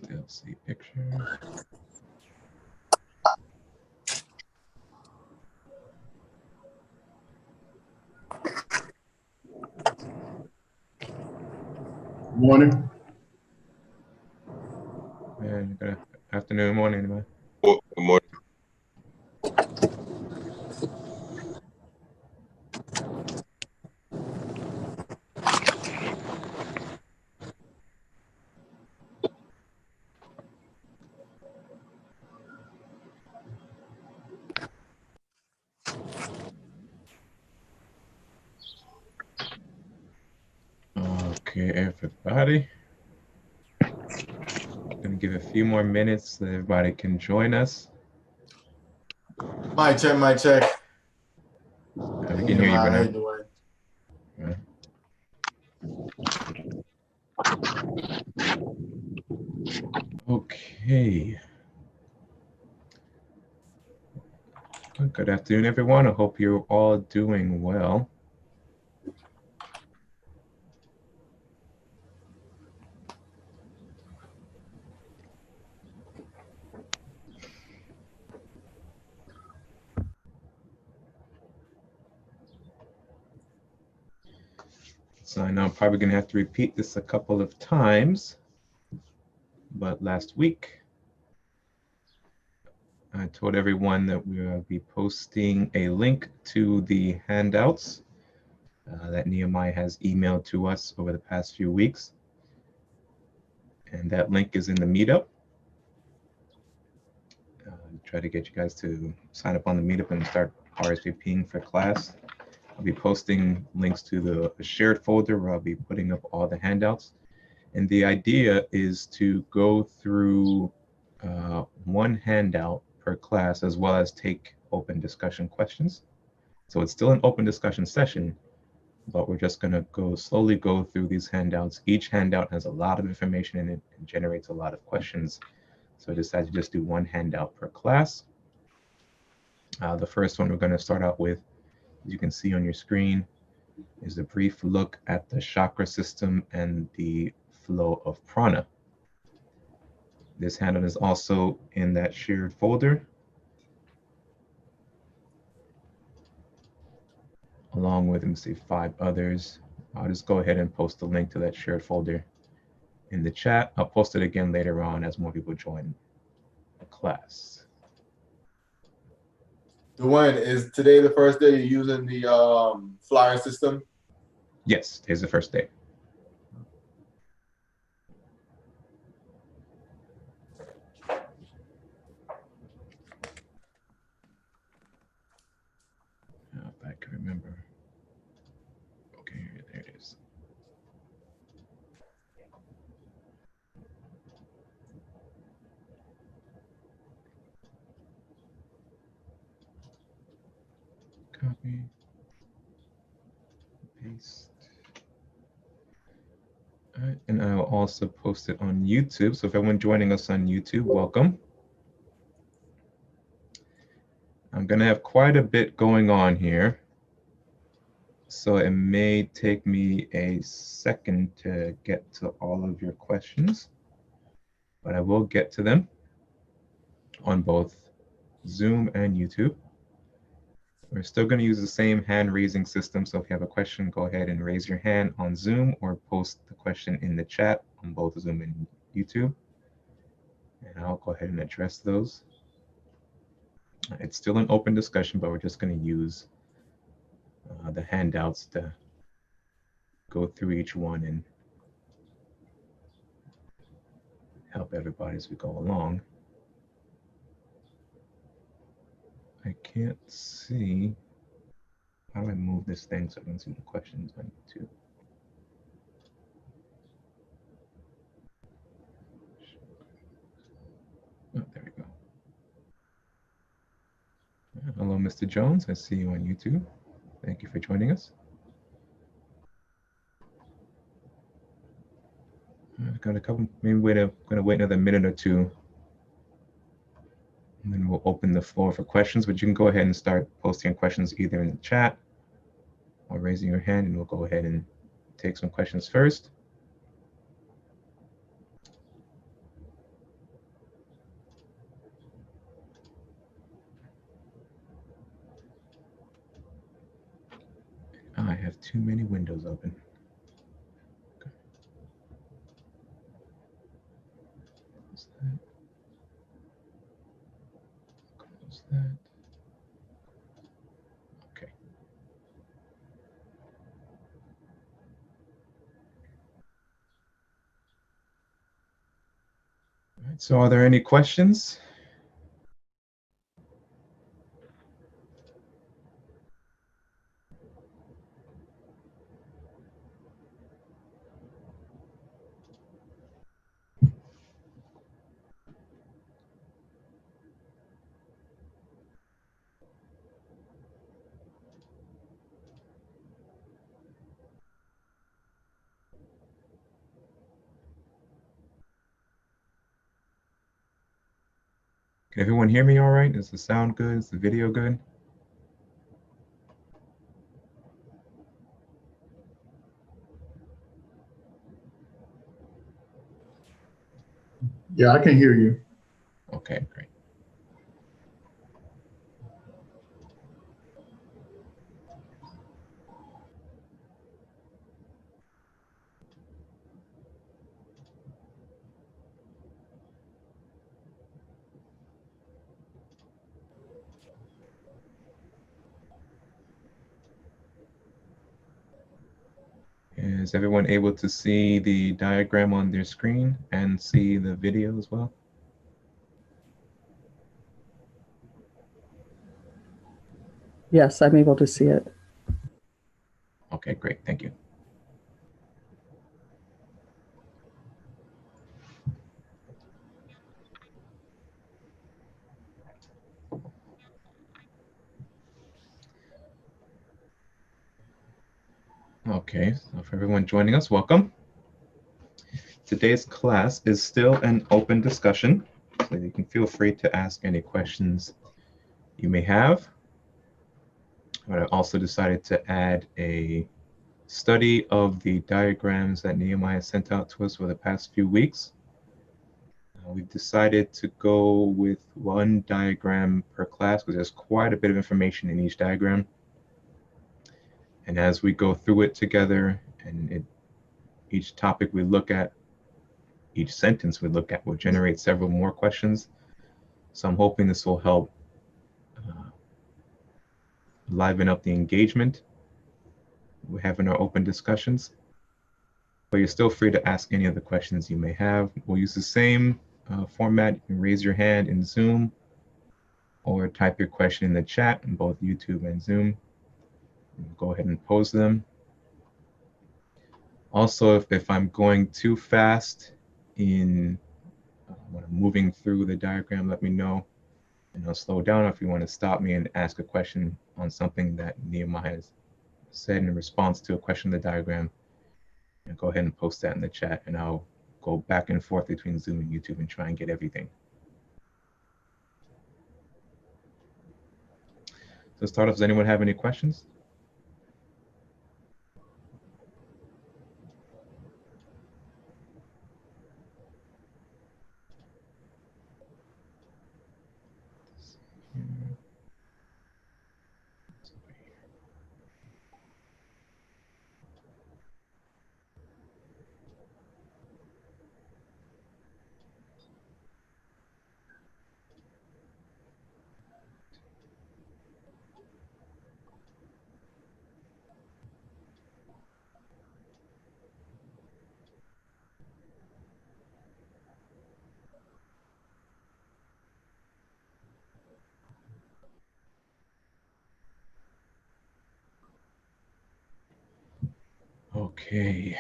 Still see picture. Morning. And good afternoon, morning, man. Good morning. Okay, everybody. I'm gonna give a few more minutes so everybody can join us. Mic check, mic check. We can hear you, How Bernard. you doing? Okay. Good afternoon, everyone. I hope you're all doing well. So I know I'm probably gonna have to repeat this a couple of times, but last week I told everyone that we will be posting a link to the handouts that Nehemiah has emailed to us over the past few weeks. And that link is in the meetup. Try to get you guys to sign up on the meetup and start RSVPing for class. I'll be posting links to the shared folder where I'll be putting up all the handouts. And the idea is to go through one handout per class, as well as take open discussion questions. So it's still an open discussion session, but we're just going to slowly go through these handouts. Each handout has a lot of information in it and generates a lot of questions. So I decided to just do one handout per class. The first one we're going to start out with, as you can see on your screen, is a brief look at the chakra system and the flow of prana. This handout is also in that shared folder, along with, let me see, 5 others. I'll just go ahead and post the link to that shared folder in the chat. I'll post it again later on as more people join the class. Dwayne, is today the first day you're using the flyer system? Yes, today's the first day. If I can remember. Okay, there it is. Copy, paste. All right, and I'll also post it on YouTube. So if everyone joining us on YouTube, welcome. I'm gonna have quite a bit going on here, so it may take me a second to get to all of your questions, but I will get to them on both Zoom and YouTube. We're still going to use the same hand raising system, so if you have a question, go ahead and raise your hand on Zoom or post the question in the chat on both Zoom and YouTube, and I'll go ahead and address those. It's still an open discussion, but we're just going to use the handouts to go through each one and help everybody as we go along. I can't see. How do I move this thing so I can see the questions on YouTube? Oh, there we go. Hello, Mr. Jones. I see you on YouTube. Thank you for joining us. I've got a couple, maybe going to wait another minute or two, and then we'll open the floor for questions, but you can go ahead and start posting questions either in the chat or raising your hand, and we'll go ahead and take some questions first. too many windows open. Okay. Close that. Close that. Okay. All right, so are there any questions? Can everyone hear me all right? Is the sound good? Is the video good? Yeah, I can hear you. Okay, great. Is everyone able to see the diagram on their screen and see the video as well? Yes, I'm able to see it. Okay, great. Thank you. Okay, so for everyone joining us, welcome. Today's class is still an open discussion, so you can feel free to ask any questions you may have. But I also decided to add a study of the diagrams that Nehemiah sent out to us for the past few weeks. We've decided to go with one diagram per class because there's quite a bit of information in each diagram. And as we go through it together, and each topic we look at, each sentence we look at will generate several more questions. So I'm hoping this will help liven up the engagement we have in our open discussions. But you're still free to ask any of the questions you may have. We'll use the same format. You can raise your hand in Zoom or type your question in the chat in both YouTube and Zoom. Go ahead and pose them. Also, if I'm going too fast in when I'm moving through the diagram, let me know and I'll slow down. If you want to stop me and ask a question on something that Nehemiah has said in response to a question in the diagram, and go ahead and post that in the chat, and I'll go back and forth between Zoom and YouTube and try and get everything. So start off, does anyone have any questions? Okay.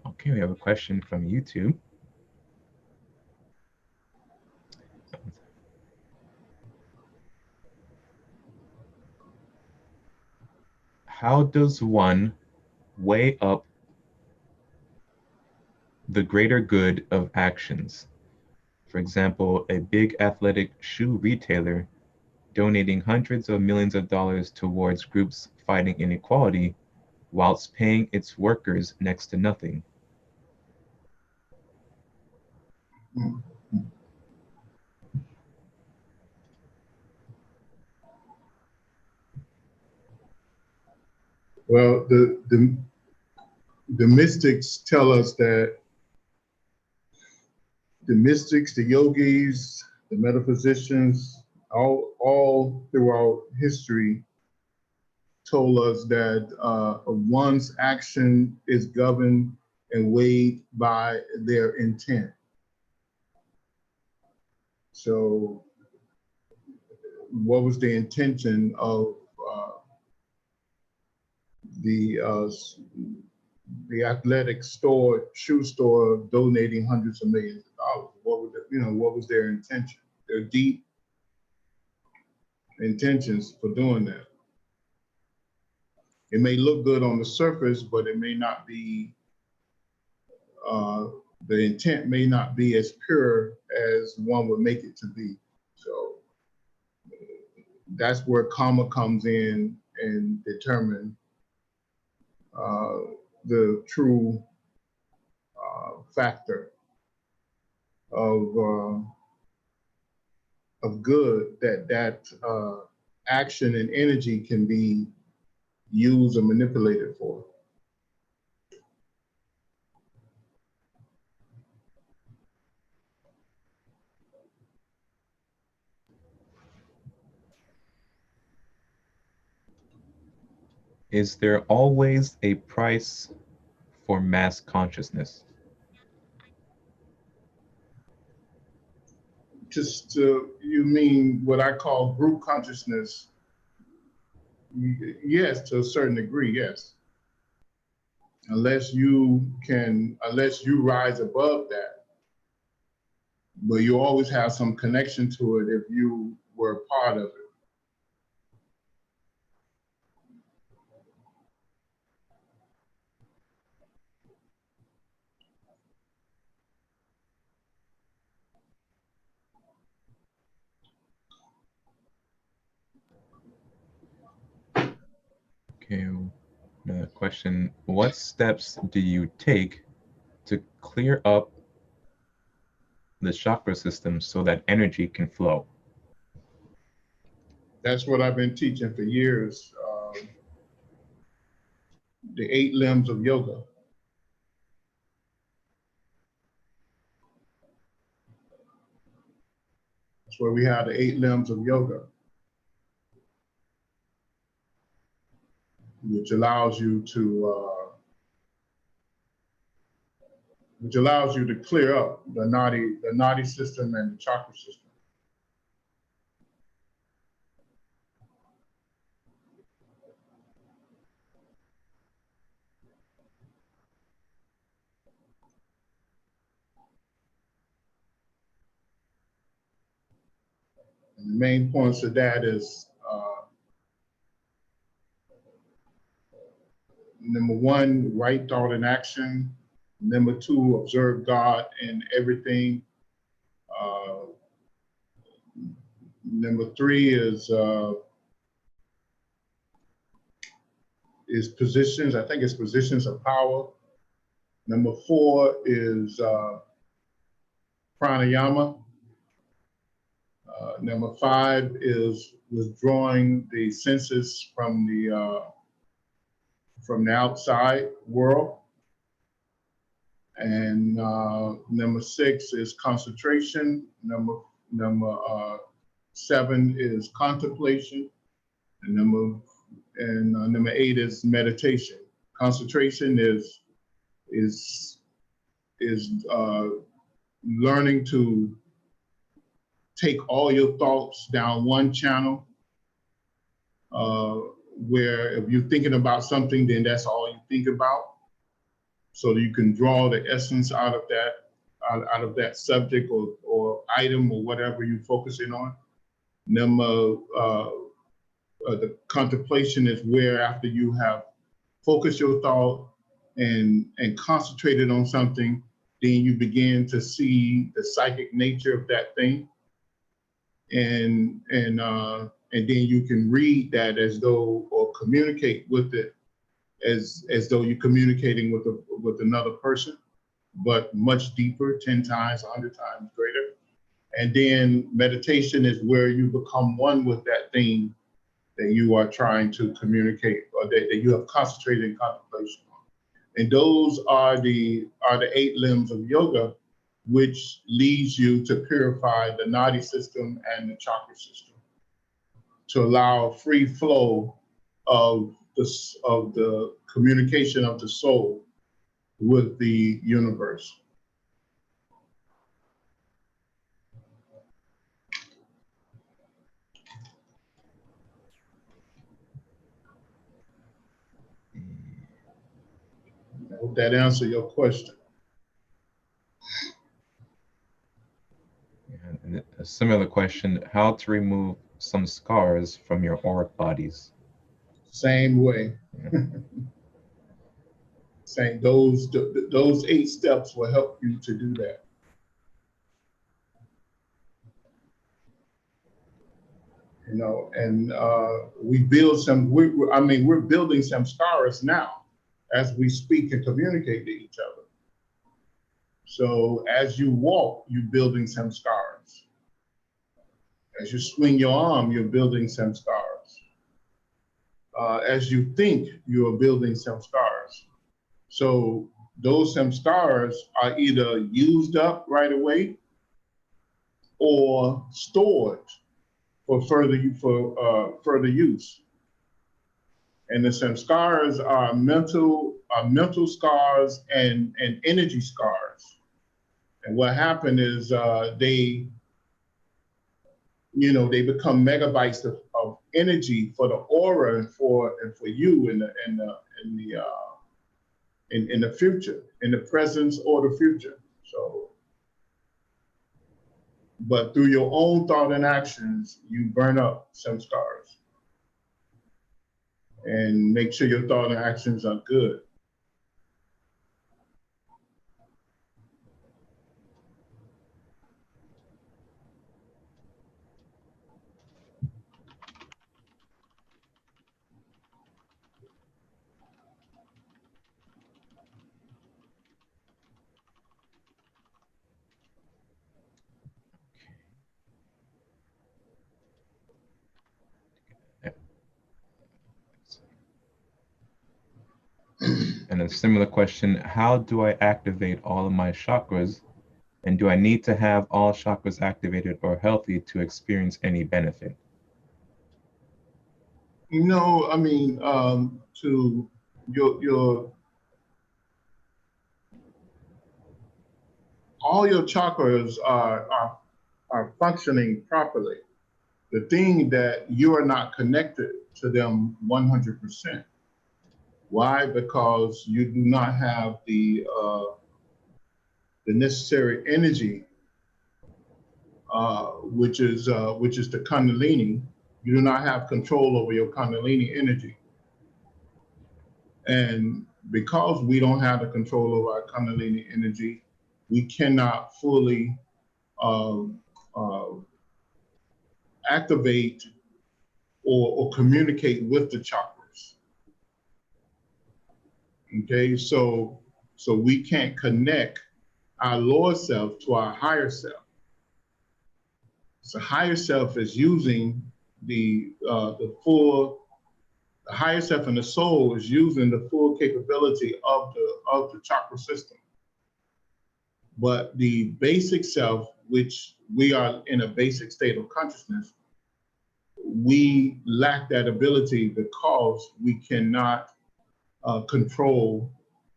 Okay, we have a question from YouTube. How does one weigh up the greater good of actions? For example, a big athletic shoe retailer donating hundreds of millions of dollars towards groups fighting inequality whilst paying its workers next to nothing. Well, the mystics tell us that the mystics, the yogis, the metaphysicians, all throughout history told us that one's action is governed and weighed by their intent. So what was the intention of the athletic store, shoe store, donating hundreds of millions of dollars? What was their intention? Their deep intentions for doing that. It may look good on the surface, but it may not be, the intent may not be as pure as one would make it to be. So that's where karma comes in and determine the true factor of good that action and energy can be used or manipulated for. Is there always a price for mass consciousness? Just you mean what I call group consciousness? Yes, to a certain degree, yes. Unless you rise above that, but you always have some connection to it if you were a part of it. Okay, another question. What steps do you take to clear up the chakra system so that energy can flow? That's what I've been teaching for years. The 8 limbs of yoga. That's where we have the 8 limbs of yoga, which allows you to clear up the nadi system and the chakra system. And the main points of that is number 1, right thought and action. Number 2, observe God in everything. Number 3 is positions. I think it's positions of power. Number 4 is pranayama. Number 5 is withdrawing the senses from the outside world. And number 6 is concentration. Number 7 is contemplation. And number 8 is meditation. Concentration is learning to take all your thoughts down one channel, where if you're thinking about something, then that's all you think about. So that you can draw the essence out of that subject or item or whatever you're focusing on. The contemplation is where, after you have focused your thought and concentrated on something, then you begin to see the psychic nature of that thing, and then you can read that as though, or communicate with it as though you're communicating with another person, but much deeper, 10 times, 100 times greater. And then meditation is where you become one with that thing that you are trying to communicate, or that you have concentrated in contemplation on. And those are the 8 limbs of yoga, which leads you to purify the nadi system and the chakra system, to allow free flow of the communication of the soul with the universe. I hope that answers your question. And a similar question, how to remove some scars from your auric bodies? Same way. Yeah. Saying those 8 steps will help you to do that. You know, and we build some. We're building some scars now, as we speak and communicate to each other. So as you walk, you're building some scars. As you swing your arm, you're building some scars. As you think, you are building some scars. So those some scars are either used up right away or stored for further use. And the some scars are mental scars and energy scars. And what happened is they become megabytes of energy for the aura and for you in the future, in the presence or the future. So, but through your own thought and actions, you burn up some scars. And make sure your thought and actions are good. And a similar question, how do I activate all of my chakras? And do I need to have all chakras activated or healthy to experience any benefit? No, I mean, to your all your chakras are functioning properly. The thing that you are not connected to them 100%. Why? Because you do not have the necessary energy, which is the Kundalini. You do not have control over your Kundalini energy, and because we don't have the control over our Kundalini energy, we cannot fully activate or communicate with the chakras. Okay, so we can't connect our lower self to our higher self. So higher self is using the higher self, and the soul is using the full capability of the chakra system. But the basic self, which we are in a basic state of consciousness, we lack that ability because we cannot control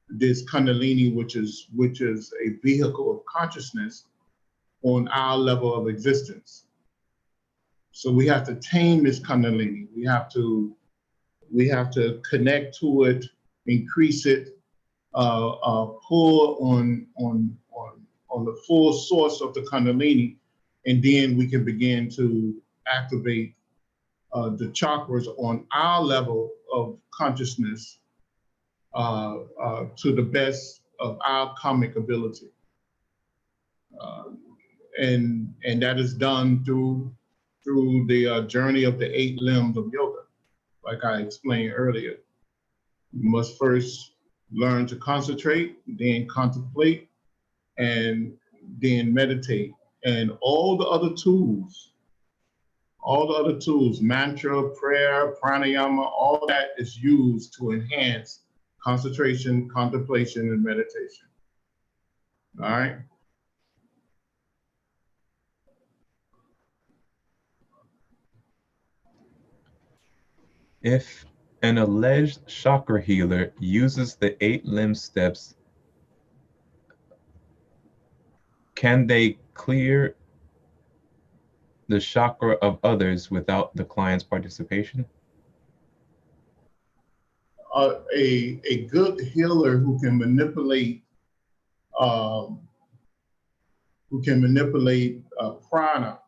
this Kundalini, which is a vehicle of consciousness on our level of existence. So we have to tame this Kundalini. We have to connect to it, increase it, pull on the full source of the Kundalini, and then we can begin to activate the chakras on our level of consciousness to the best of our karmic ability. And that is done through the journey of the 8 limbs of yoga. Like I explained earlier, you must first learn to concentrate, then contemplate, and then meditate. And all the other tools all the other tools, mantra, prayer, pranayama, all that is used to enhance concentration, contemplation, and meditation. All right? If an alleged chakra healer uses the 8 limb steps, can they clear the chakra of others without the client's participation? A good healer who can manipulate prana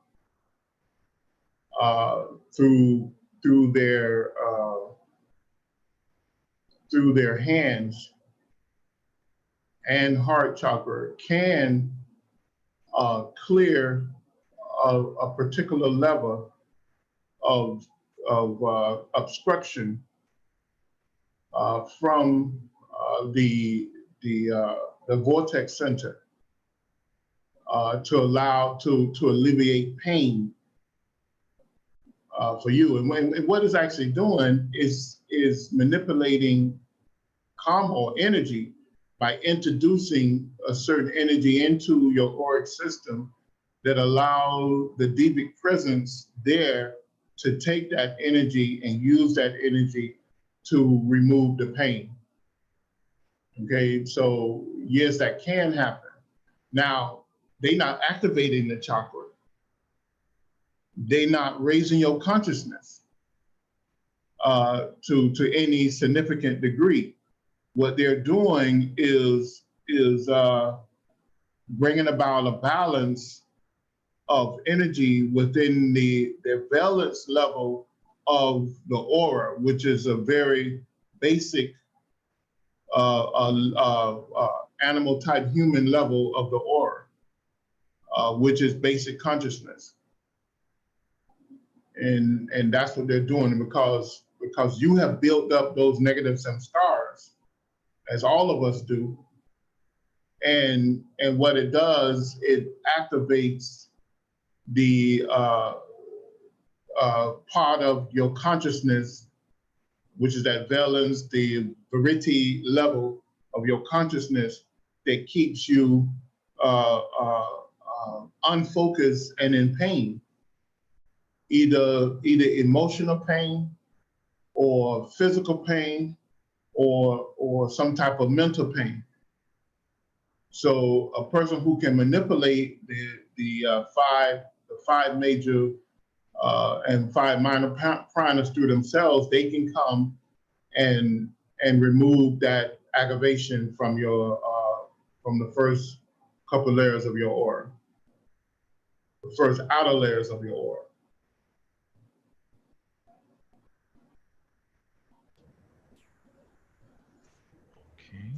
through their hands and heart chakra can clear a particular level of obstruction from the vortex center to alleviate pain for you. And what it's actually doing is manipulating karma or energy by introducing a certain energy into your auric system that allow the devic presence there to take that energy and use that energy to remove the pain. Okay, so yes, that can happen. Now, they're not activating the chakra. They're not raising your consciousness to any significant degree. What they're doing is bringing about a balance of energy within the valence level of the aura, which is a very basic animal type human level of the aura, which is basic consciousness. And that's what they're doing, because you have built up those negative samskaras, as all of us do. And what it does, it activates the part of your consciousness, which is that valence, the verity level of your consciousness that keeps you unfocused and in pain, either emotional pain or physical pain or some type of mental pain. So a person who can manipulate the five major and 5 minor pranas through themselves, they can come and remove that aggravation from your from the first couple layers of your aura, the first outer layers of your aura. Okay.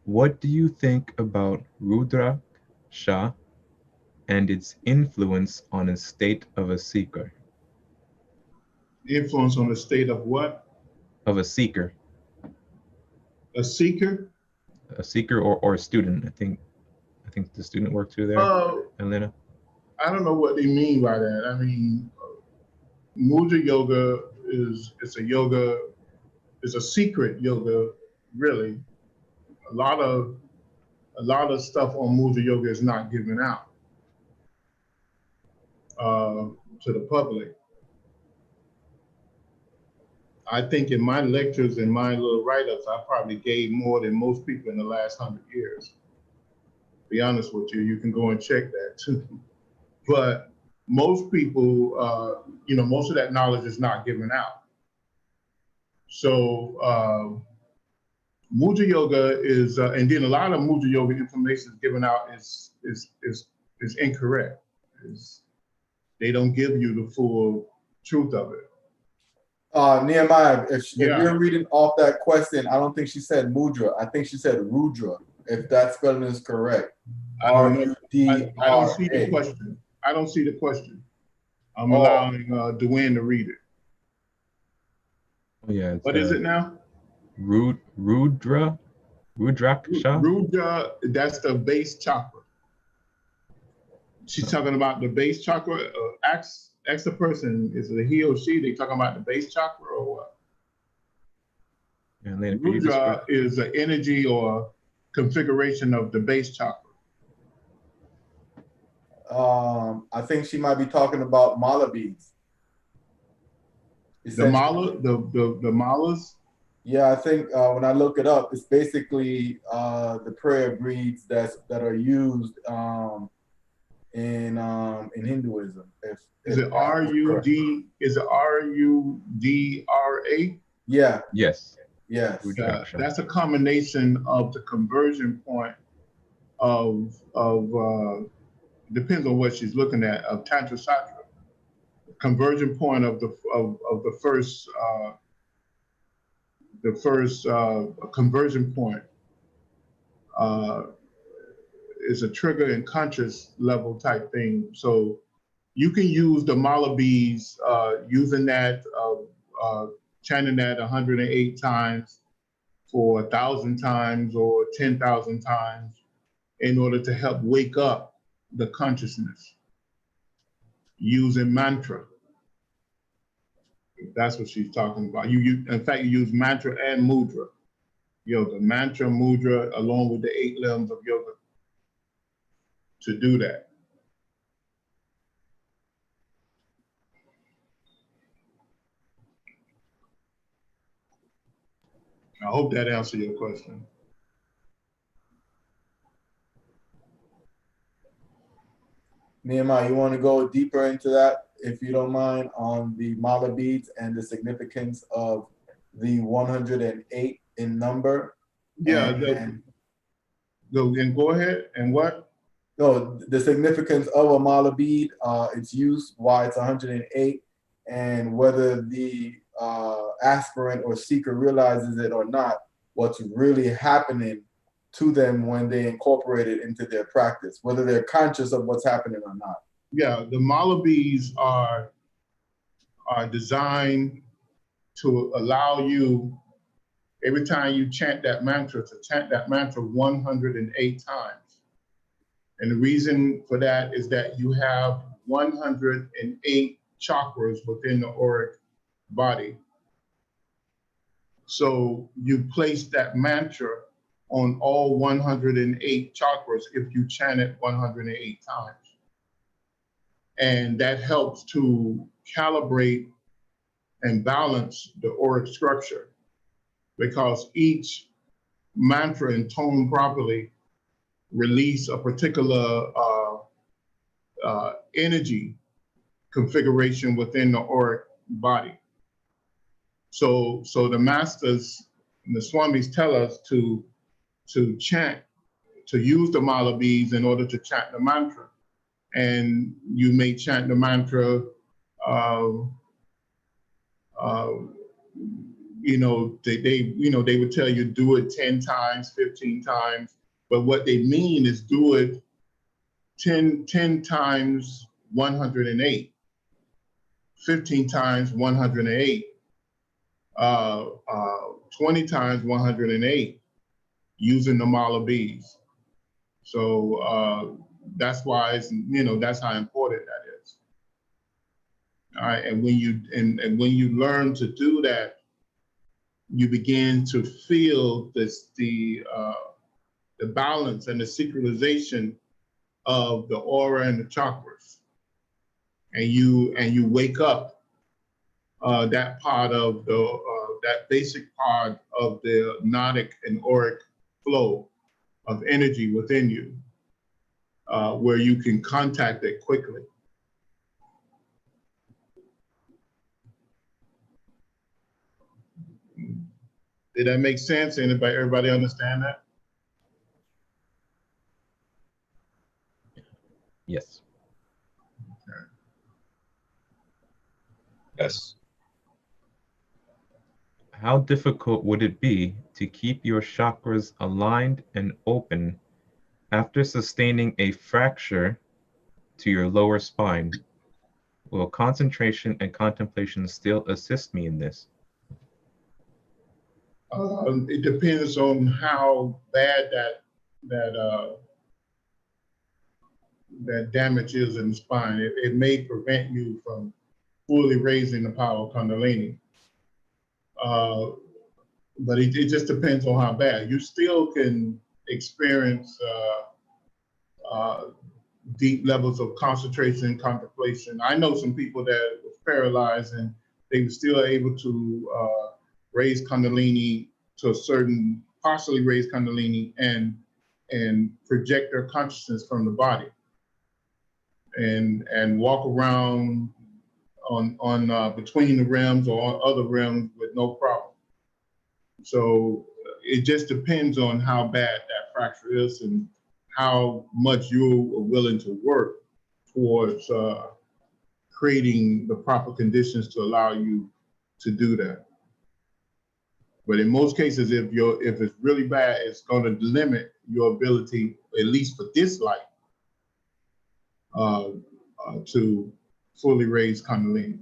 What do you think about Rudra Shah and its influence on a state of a seeker? Influence on the state of what? Of a seeker. A seeker? A seeker or a student. I think the student worked through there, Elena. I don't know what they mean by that. I mean, Mudra yoga is a secret yoga, really. A lot of stuff on Mudra yoga is not given out to the public. I think in my lectures and my little write-ups, I probably gave more than most people in the last 100 years. To be honest with you, you can go and check that too. But most people, most of that knowledge is not given out. So Mudra yoga is, and then a lot of Mudra yoga information is given out is incorrect. They don't give you the full truth of it. Nehemiah, if you're reading off that question, I don't think she said mudra. I think she said rudra, if that spelling is correct. I don't see the question. I don't see the question. I'm allowing Dwayne to read it. Oh, yeah. What is it now? Rudra Rudraksha? Rudra, that's the base chakra. She's talking about the base chakra. Ask the person, is it a he or she? They talking about the base chakra or what? And then Rudra is the energy or configuration of the base chakra. I think she might be talking about mala beads. The mala, the malas? Yeah, I think when I look it up, it's basically the prayer beads that are used in Hinduism. Is it R-U-D? Is it R-U-D-R-A? Yeah. Yes. Yes. That's a combination of the conversion point of depends on what she's looking at, of Tantra Shastra. Conversion point of the first conversion point is a trigger and conscious level type thing. So you can use the mala beads, using that, chanting that 108 times for 1,000 times or 10,000 times in order to help wake up the consciousness using mantra. That's what she's talking about. In fact, you use mantra and mudra. Yoga, mantra, mudra, along with the 8 limbs of yoga to do that. I hope that answered your question. Nehemiah, you want to go deeper into that, if you don't mind, on the mala beads and the significance of the 108 in number? Yeah, go ahead. And what? No, the significance of a mala bead, its use, why it's 108, and whether the aspirant or seeker realizes it or not, what's really happening to them when they incorporate it into their practice, whether they're conscious of what's happening or not. Yeah, the mala beads are designed to allow you, every time you chant that mantra, to chant that mantra 108 times. And the reason for that is that you have 108 chakras within the auric body. So you place that mantra on all 108 chakras if you chant it 108 times. And that helps to calibrate and balance the auric structure, because each mantra intoned properly release a particular energy configuration within the auric body. So the masters and the swamis tell us to chant, to use the mala beads in order to chant the mantra. And you may chant the mantra, they would tell you do it 10 times, 15 times, but what they mean is do it 10 times 108, 15 times 108, 20 times 108, using the mala beads. So that's why it's, that's how important that is. All right, and when you learn to do that, you begin to feel the balance and the synchronization of the aura and the chakras, and you wake up that part of that basic part of the gnotic and auric flow of energy within you, where you can contact it quickly. Did that make sense? Everybody understand that? Yes. Okay. Yes. How difficult would it be to keep your chakras aligned and open after sustaining a fracture to your lower spine? Will concentration and contemplation still assist me in this? It depends on how bad that damage is in the spine. It may prevent you from fully raising the power of Kundalini. But it just depends on how bad. You still can experience deep levels of concentration, contemplation. I know some people that was paralyzed and they were still able to raise Kundalini to a certain, partially raise Kundalini and project their consciousness from the body and walk around on between the realms or on other realms with no problem. So it just depends on how bad that fracture is and how much you are willing to work towards creating the proper conditions to allow you to do that. But in most cases, if it's really bad, it's going to limit your ability, at least for this life, to fully raise Kundalini.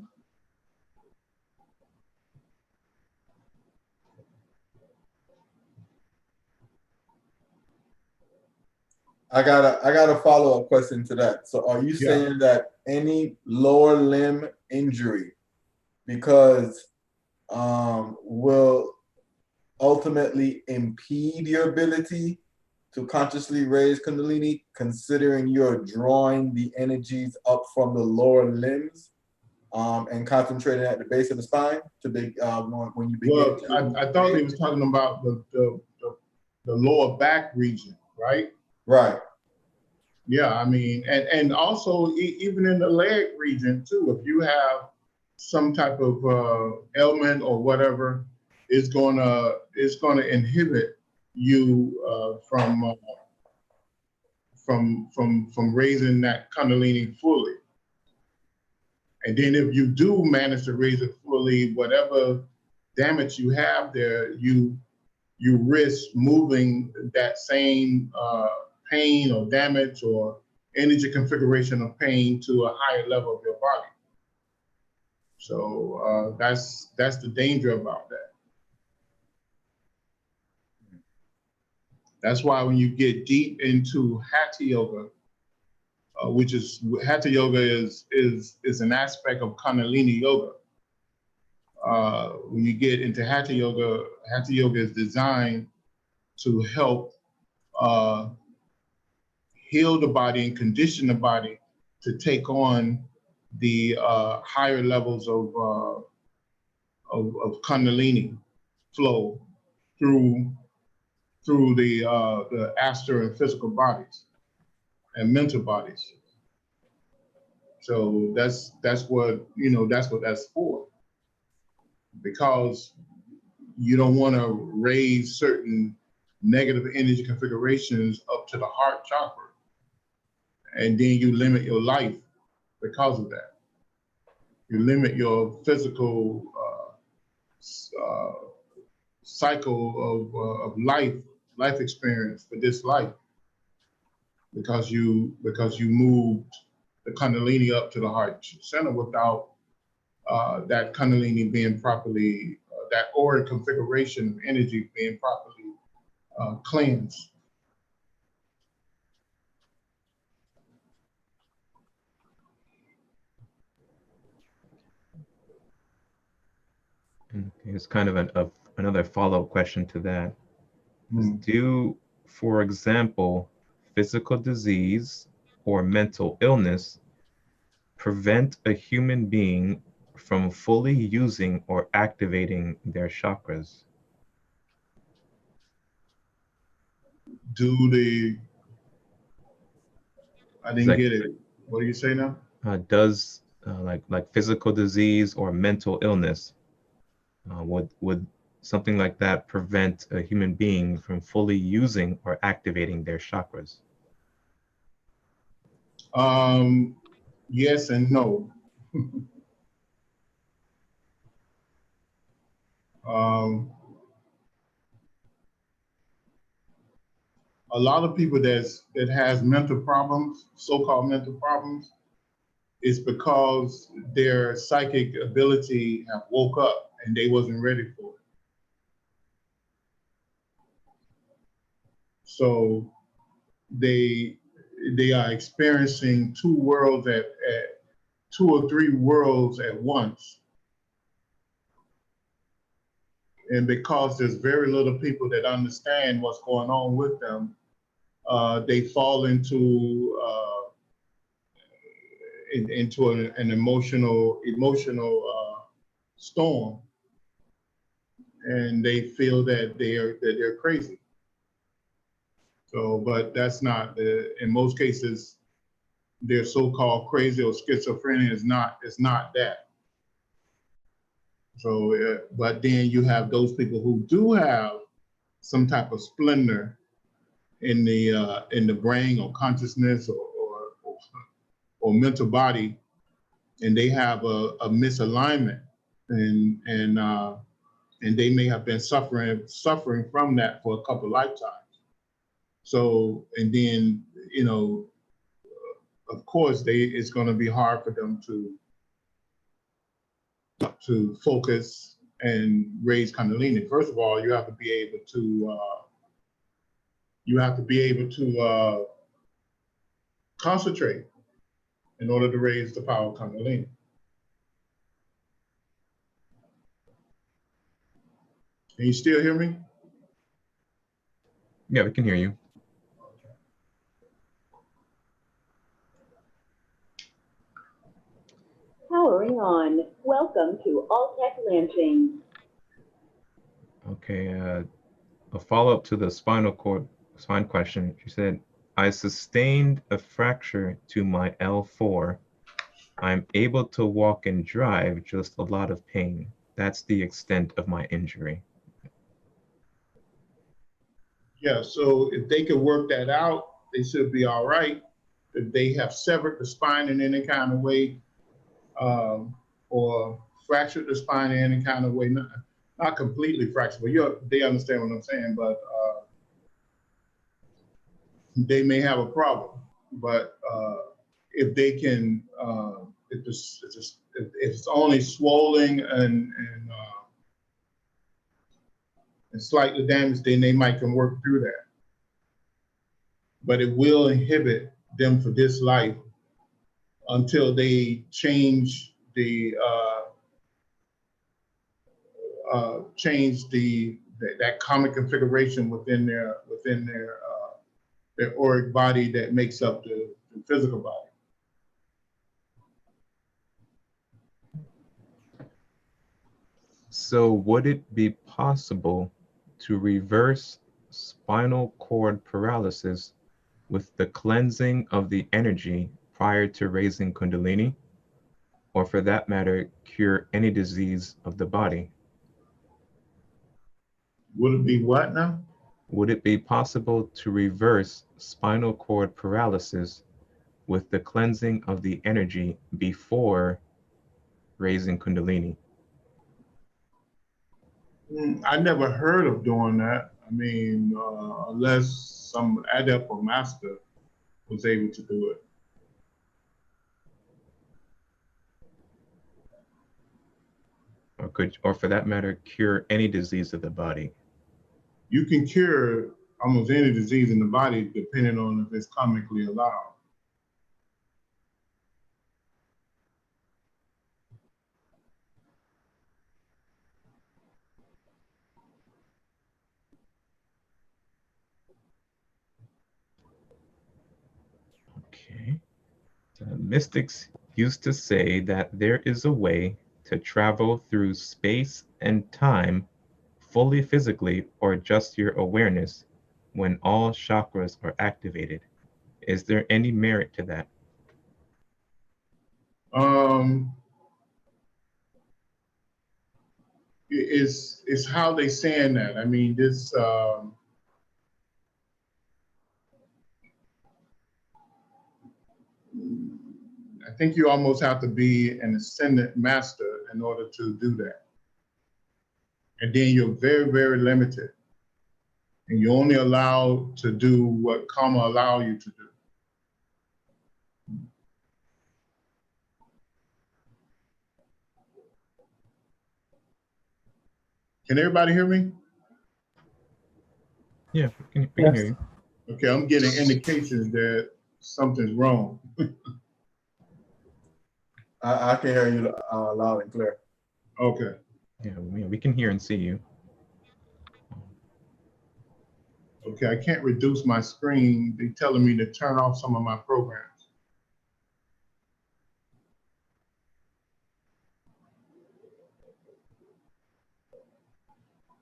I got a follow-up question to that. So are you saying that any lower limb injury, because will ultimately impede your ability to consciously raise Kundalini, considering you're drawing the energies up from the lower limbs and concentrating at the base of the spine to be when you begin? Well, I thought he was talking about the lower back region, right? Right. Yeah, I mean, and also even in the leg region too, if you have some type of ailment or whatever, it's gonna inhibit you from raising that Kundalini fully. And then if you do manage to raise it fully, whatever damage you have there, you risk moving that same pain or damage or energy configuration of pain to a higher level of your body. So that's the danger about that. That's why when you get deep into Hatha Yoga, which is Hatha Yoga is an aspect of Kundalini Yoga. When you get into Hatha Yoga is designed to help heal the body and condition the body to take on the higher levels of Kundalini flow through the astral and physical bodies and mental bodies. So that's what that's for, because you don't want to raise certain negative energy configurations up to the heart chakra, and then you limit your life because of that. You limit your physical cycle of life experience for this life, because you moved the Kundalini up to the heart center without that Kundalini being properly, that aura configuration of energy being properly cleansed. It's kind of another follow-up question to that. Mm. Do, for example, physical disease or mental illness prevent a human being from fully using or activating their chakras? I didn't get it. What do you say now? Does like physical disease or mental illness, would something like that prevent a human being from fully using or activating their chakras? Yes and no. A lot of people that has mental problems, so-called mental problems, is because their psychic ability have woke up and they wasn't ready for it. So they are experiencing two worlds at two or three worlds at once. And because there's very little people that understand what's going on with them, they fall into an emotional storm, and they feel that they're crazy. So, but that's not in most cases, their so-called crazy or schizophrenia is not that. So, but then you have those people who do have some type of splendor in the brain or consciousness or mental body, and they have a misalignment, and they may have been suffering from that for a couple of lifetimes. So, and then, you know, of course, it's going to be hard for them to focus and raise Kundalini. First of all, you have to be able to concentrate in order to raise the power of Kundalini. Can you still hear me? Yeah, we can hear you. Powering on. Welcome to All-Tech Launching. Okay, a follow-up to the spine question. She said, I sustained a fracture to my L4. I'm able to walk and drive, just a lot of pain. That's the extent of my injury. Yeah, so if they could work that out, they should be all right. If they have severed the spine in any kind of way, or fractured the spine in any kind of way, not completely fractured, but they understand what I'm saying, but they may have a problem. But if they can, if it's only swollen and slightly damaged, then they might can work through that. But it will inhibit them for this life until they change that common configuration within their auric body that makes up the physical body. So would it be possible to reverse spinal cord paralysis with the cleansing of the energy prior to raising Kundalini? Or for that matter, cure any disease of the body? Would it be what now? Would it be possible to reverse spinal cord paralysis with the cleansing of the energy before raising Kundalini? I never heard of doing that. I mean, unless some adept or master was able to do it. Or for that matter, cure any disease of the body? You can cure almost any disease in the body depending on if it's comically allowed. Okay. Mystics used to say that there is a way to travel through space and time fully physically or just your awareness when all chakras are activated. Is there any merit to that? It's how they saying that. I mean, this. I think you almost have to be an ascendant master in order to do that. And then you're very, very limited. And you're only allowed to do what karma allow you to do. Can everybody hear me? Yeah, we can hear you. Okay, I'm getting indications that something's wrong. I can hear you loud and clear. Okay. Yeah, we can hear and see you. Okay, I can't reduce my screen. They're telling me to turn off some of my programs.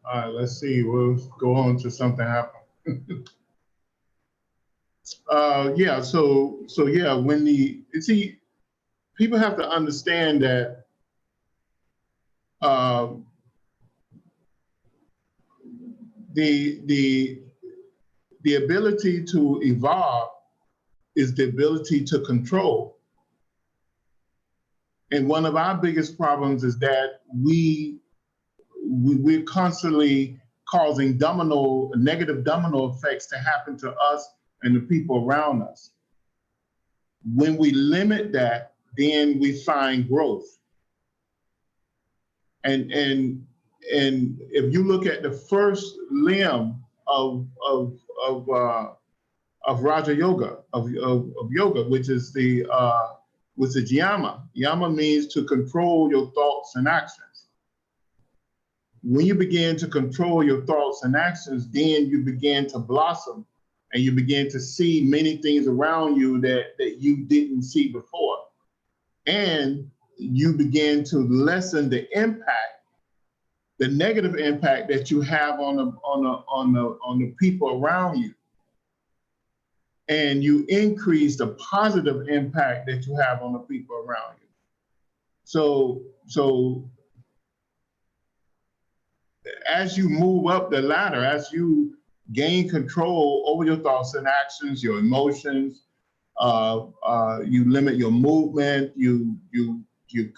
All right, let's see. We'll go on to something happen. Yeah. So yeah. When you see, people have to understand that the ability to evolve is the ability to control. And one of our biggest problems is that we're constantly causing negative domino effects to happen to us and the people around us. When we limit that, then we find growth. And if you look at the first limb of Raja Yoga, of yoga, which is yama. Yama means to control your thoughts and actions. When you begin to control your thoughts and actions, then you begin to blossom and you begin to see many things around you that you didn't see before. And you begin to lessen the impact, the negative impact that you have on the people around you. And you increase the positive impact that you have on the people around you. So as you move up the ladder, as you gain control over your thoughts and actions, your emotions, you limit your movement, you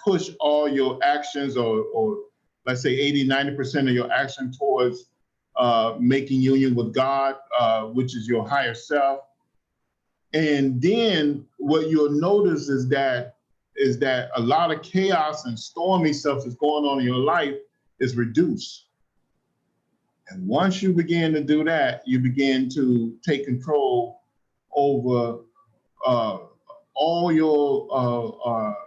push all your actions or let's say 80–90% of your action towards making union with God, which is your higher self. And then what you'll notice is that a lot of chaos and stormy stuff that's going on in your life is reduced. And once you begin to do that, you begin to take control over all your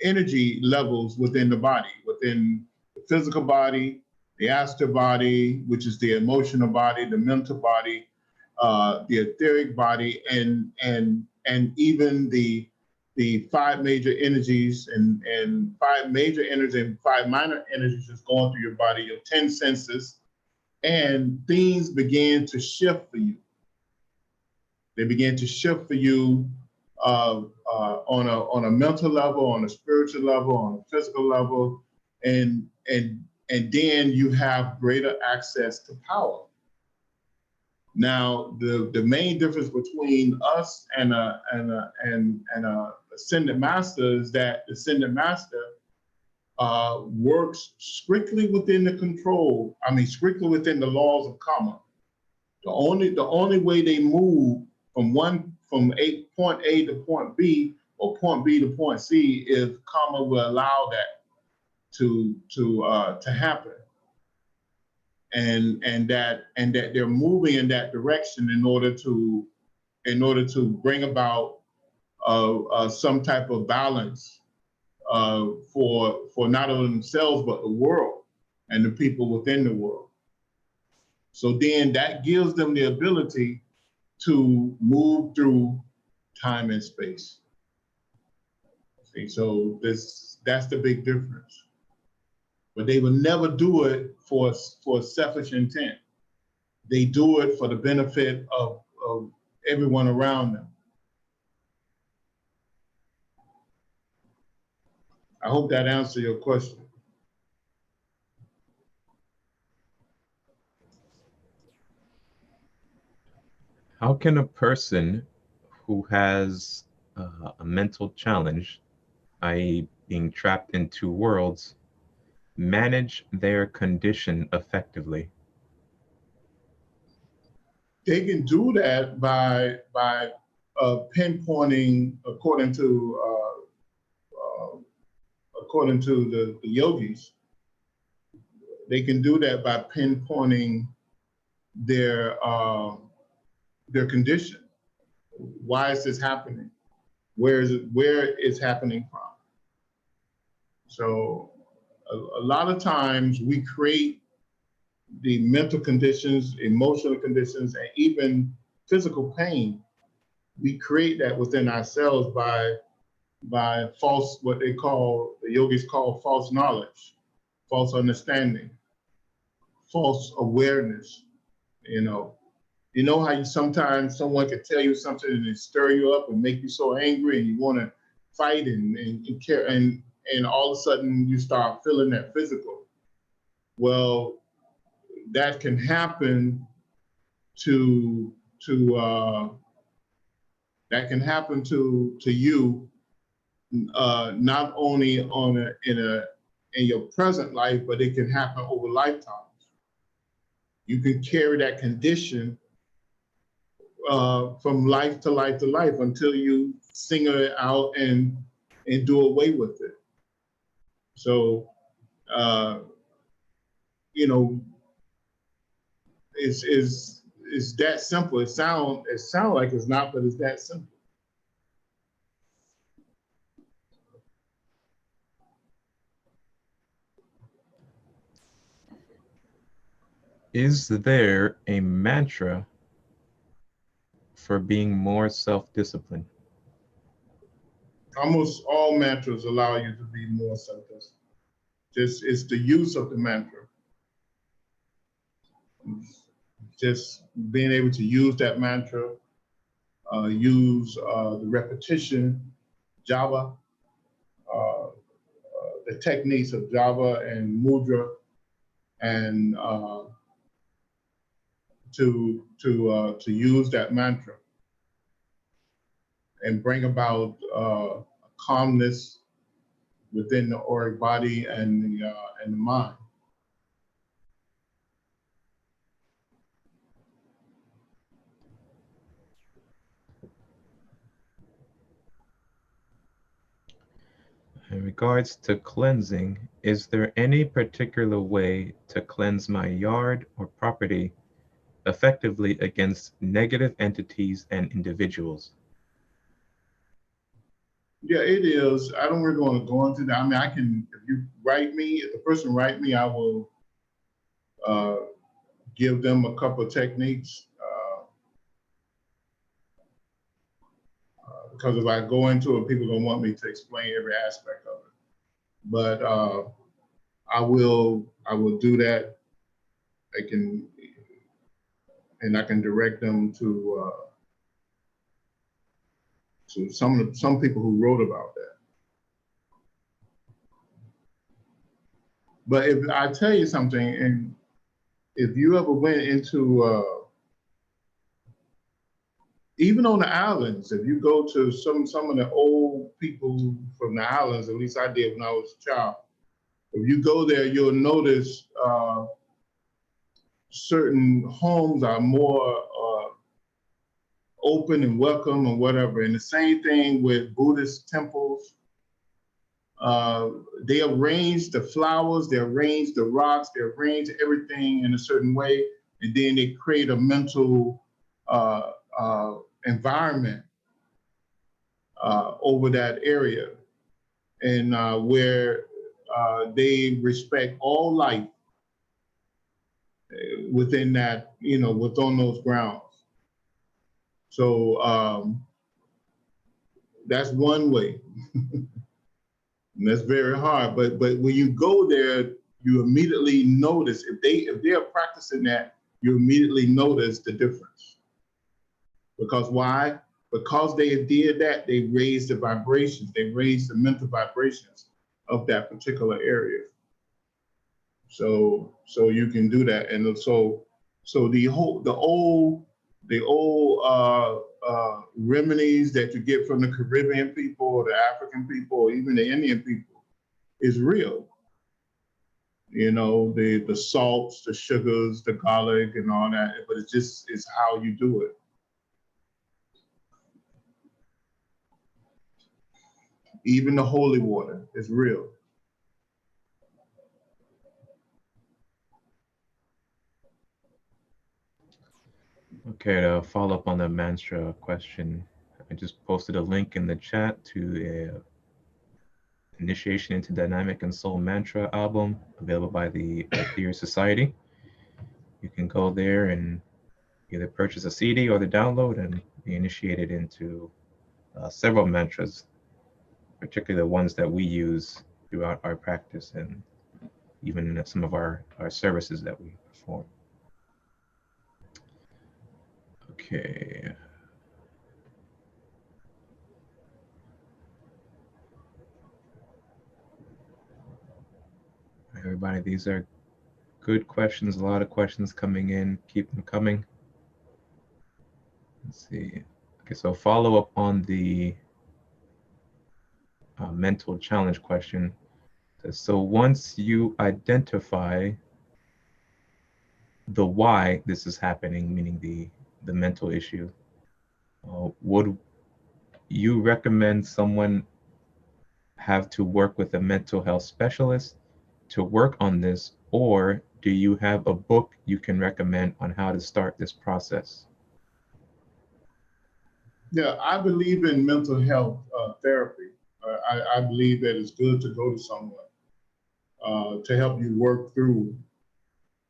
energy levels within the body, within the physical body, the astral body, which is the emotional body, the mental body, the etheric body, and even the 5 major energies and 5 major energies and 5 minor energies that's going through your body, your 10 senses, and things begin to shift for you. They begin to shift for you on a mental level, on a spiritual level, on a physical level, and then you have greater access to power. Now, the main difference between us and a ascended master is that the ascended master works strictly within the control. I mean, strictly within the laws of karma. The only way they move from point A to point B or point B to point C is karma will allow that to happen. And that they're moving in that direction in order to bring about some type of balance for not only themselves but the world and the people within the world. So then that gives them the ability to move through time and space. See, so that's the big difference. But they will never do it for selfish intent. They do it for the benefit of everyone around them. I hope that answers your question. How can a person who has a mental challenge, i.e. being trapped in 2 worlds, manage their condition effectively? They can do that by pinpointing, according to the yogis. They can do that by pinpointing their their condition. Why is this happening? Where is happening from? So a lot of times we create the mental conditions, emotional conditions, and even physical pain. We create that within ourselves by false, what they call, the yogis call false knowledge, false understanding, false awareness. You know how you sometimes someone can tell you something and it stir you up and make you so angry and you want to fight and care, and all of a sudden you start feeling that physical. Well, that can happen to you, not only in your present life, but it can happen over lifetimes. You can carry that condition from life to life to life until you single it out and do away with it. So, it's that simple. It sound like it's not, but it's that simple. Is there a mantra for being more self-disciplined? Almost all mantras allow you to be more self-disciplined. Just it's the use of the mantra. Just being able to use that mantra, use the repetition, Java, the techniques of Java and Mudra, and to use that mantra and bring about calmness within the auric body and the mind. In regards to cleansing, is there any particular way to cleanse my yard or property effectively against negative entities and individuals? Yeah, it is. I don't really want to go into that. I mean, I can, if you write me, if the person write me, I will give them a couple of techniques. Because if I go into it, people don't want me to explain every aspect of it. But I will do that. I can direct them to some people who wrote about that. But if I tell you something, and if you ever went into even on the islands, if you go to some of the old people from the islands, at least I did when I was a child, if you go there, you'll notice certain homes are more open and welcome or whatever. And the same thing with Buddhist temples. They arrange the flowers, they arrange the rocks, they arrange everything in a certain way, and then they create a mental environment over that area, and where they respect all life within that, within those grounds. So that's one way. And that's very hard, but when you go there, you immediately notice if they are practicing that, you immediately notice the difference. Because why? Because they did that, they raised the vibrations, they raised the mental vibrations of that particular area. So you can do that, and so the old remedies that you get from the Caribbean people or the African people or even the Indian people is real. The salts, the sugars, the garlic and all that, but it's how you do it. Even the holy water is real. Okay, to follow up on the mantra question, I just posted a link in the chat to a Initiation into Dynamic and Soul Mantra album available by the Earthier Society. You can go there and either purchase a CD or the download and be initiated into several mantras, particularly the ones that we use throughout our practice and even in some of our services that we perform. Okay. Everybody, these are good questions. A lot of questions coming in. Keep them coming. Let's see. Okay, so follow up on the mental challenge question. So once you identify the why this is happening, meaning the mental issue, would you recommend someone have to work with a mental health specialist to work on this, or do you have a book you can recommend on how to start this process? Yeah, I believe in mental health therapy. I believe that it's good to go to someone to help you work through.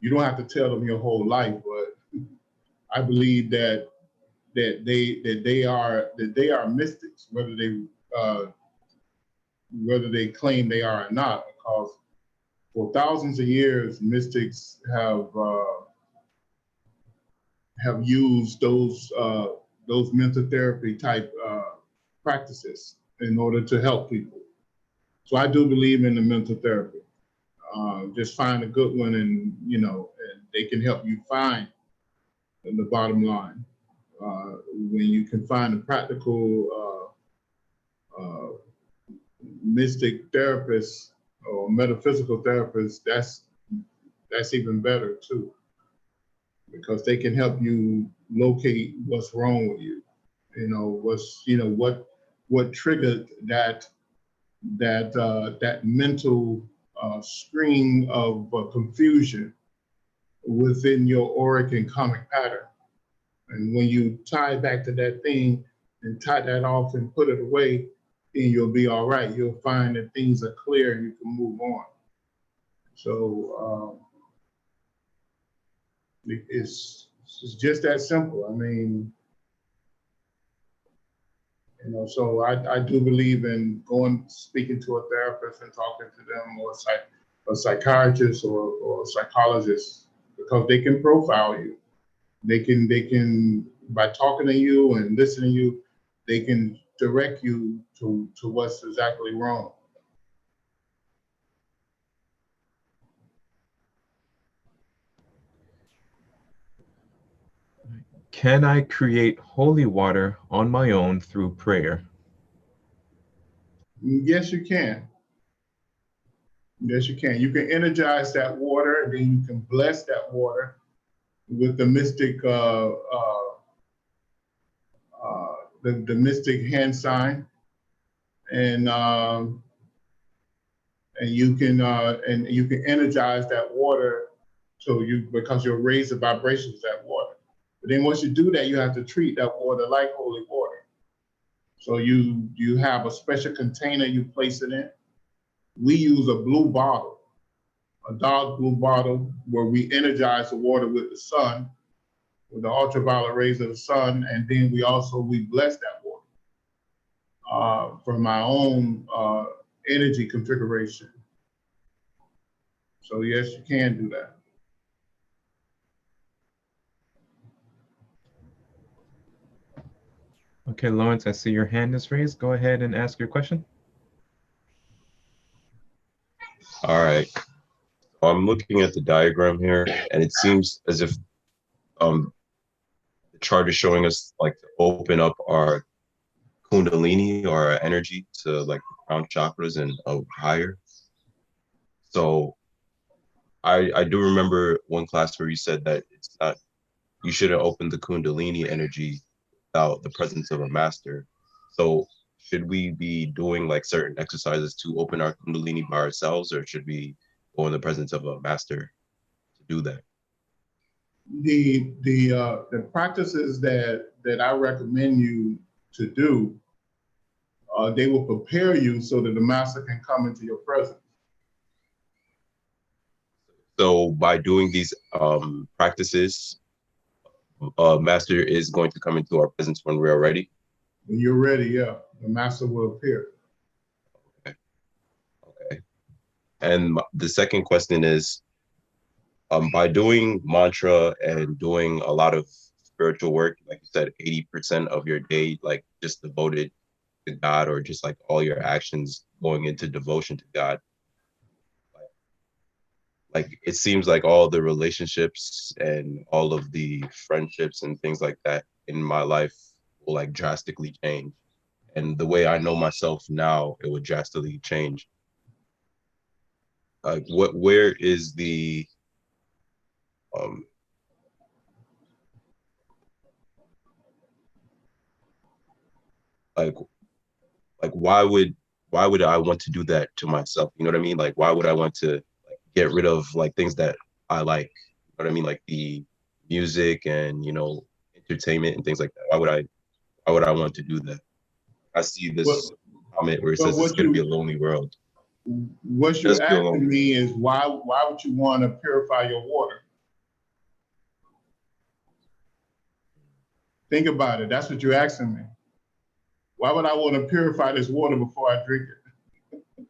You don't have to tell them your whole life, but I believe that they are mystics, whether they claim they are or not, because for thousands of years, mystics have used those mental therapy type practices in order to help people. So I do believe in the mental therapy. Just find a good one, and and they can help you find the bottom line. When you can find a practical mystic therapist or metaphysical therapist, that's even better too, because they can help you locate what's wrong with you. What triggered that mental string of confusion within your auric and karmic pattern. And when you tie back to that thing and tie that off and put it away, then you'll be all right. You'll find that things are clear and you can move on. So it's just that simple. I mean, so I do believe in speaking to a therapist and talking to them, or a psychiatrist or a psychologist, because they can profile you. They can by talking to you and listening to you, they can direct you to what's exactly wrong. Can I create holy water on my own through prayer? Yes, you can. Yes, you can. You can energize that water, and then you can bless that water with the mystic, the mystic hand sign, and you can energize that water, because you'll raise the vibrations of that water. But then once you do that, you have to treat that water like holy water. So you have a special container you place it in. We use a blue bottle, a dark blue bottle, where we energize the water with the sun, with the ultraviolet rays of the sun, and then we bless that water from our own energy configuration. So yes, you can do that. Okay, Lawrence, I see your hand is raised. Go ahead and ask your question. All right. I'm looking at the diagram here, and it seems as if the chart is showing us like to open up our Kundalini or our energy to like the crown chakras and higher. So I do remember one class where you said that you shouldn't open the Kundalini energy without the presence of a master. So should we be doing like certain exercises to open our Kundalini by ourselves, or should we go in the presence of a master to do that? The practices that I recommend you to do, they will prepare you so that the master can come into your presence. So by doing these practices, master is going to come into our presence when we are ready. When you're ready, yeah, the master will appear. Okay. Okay. And the second question is, by doing mantra and doing a lot of spiritual work, like you said, 80% of your day, like just devoted to God, or just like all your actions going into devotion to God. Like it seems like all the relationships and all of the friendships and things like that in my life will like drastically change. And the way I know myself now, it would drastically change. Like where is the um like why would I want to do that to myself? You know what I mean? Like why would I want to like get rid of like things that I like? You know what I mean? Like the music and, you know, entertainment and things like that. Why would I want to do that? I see this comment where it But says it's going to be a lonely world. What you're Just feel lonely. asking me is why would you want to purify your water? Think about it. That's what you're asking me. Why would I want to purify this water before I drink it?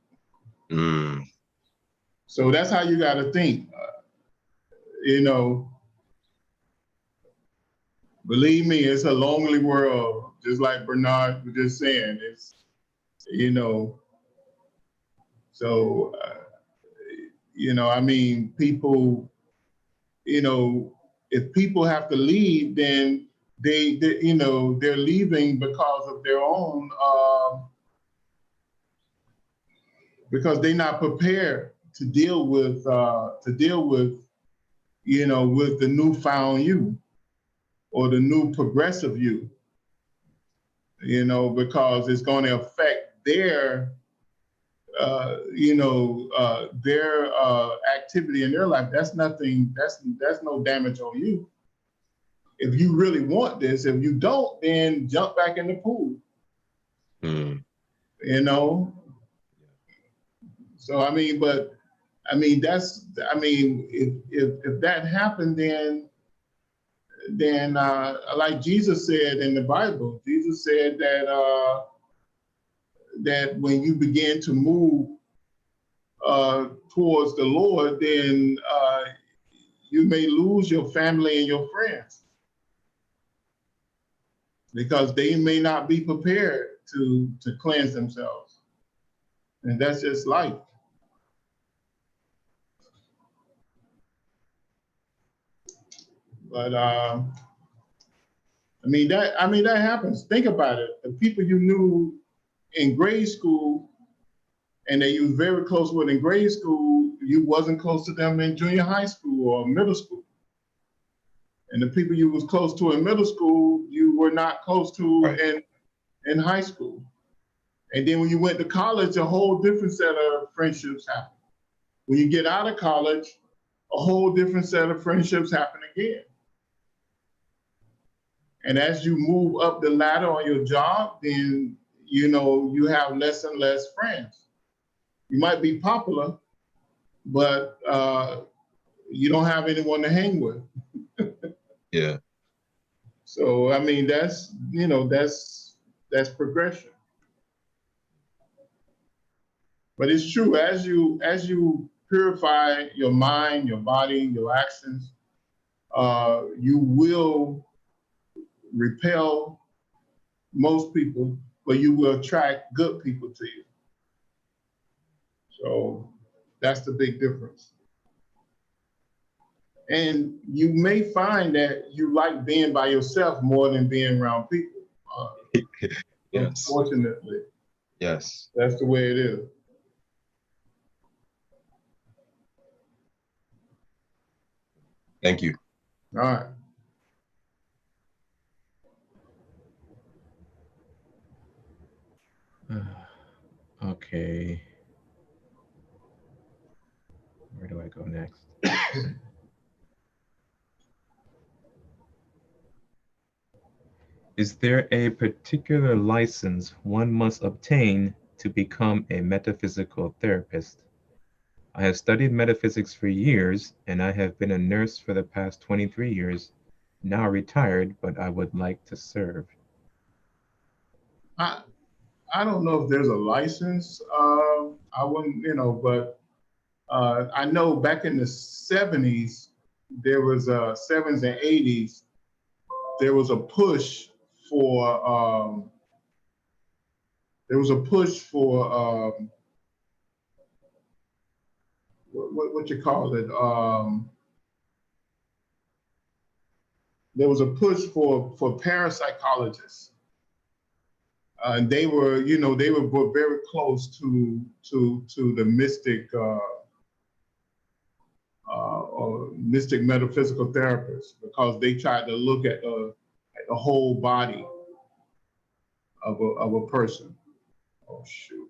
Mm. So that's how you got to think. You know, believe me, it's a lonely world. Just like Bernard was just saying, it's, you know, so, you know, I mean, people, you know, if people have to leave, then they you know, they're leaving because of their own, because they're not prepared to deal with, you know, with the newfound you or the new progressive you, you know, because it's going to affect their, you know, their activity in their life. That's nothing, that's no damage on you. If you really want this, if you don't, then jump back in the pool. Mm. You know? So, I mean, but, I mean, that's, I mean, if that happened, then like Jesus said in the Bible, Jesus said that, that when you begin to move towards the Lord, then you may lose your family and your friends because they may not be prepared to cleanse themselves. And that's just life. But I mean that happens. Think about it. The people you knew in grade school and that you was very close with in grade school, you wasn't close to them in junior high school or middle school. And the people you was close to in middle school, you were not close to in high school. And then when you went to college, a whole different set of friendships happened. When you get out of college, a whole different set of friendships happen again. And as you move up the ladder on your job, then, you know, you have less and less friends. You might be popular, but you don't have anyone to hang with. Yeah. So, I mean, that's, you know, that's progression. But it's true, as you purify your mind, your body, your actions, you will repel most people, but you will attract good people to you. So that's the big difference. And you may find that you like being by yourself more than being around people. Yes. Unfortunately. Yes. That's the way it is. Thank you. All right. Okay. Where do I go next? Is there a particular license one must obtain to become a metaphysical therapist? I have studied metaphysics for years, and I have been a nurse for the past 23 years, now retired, but I would like to serve. I I don't know if there's a license. I wouldn't, but I know back in the 70s, there was 70s and 80s, there was a push for there was a push for what you call it? There was a push for parapsychologists. And they were, they were very close to the mystic or mystic metaphysical therapists, because they tried to look at the whole body of a person. Oh shoot.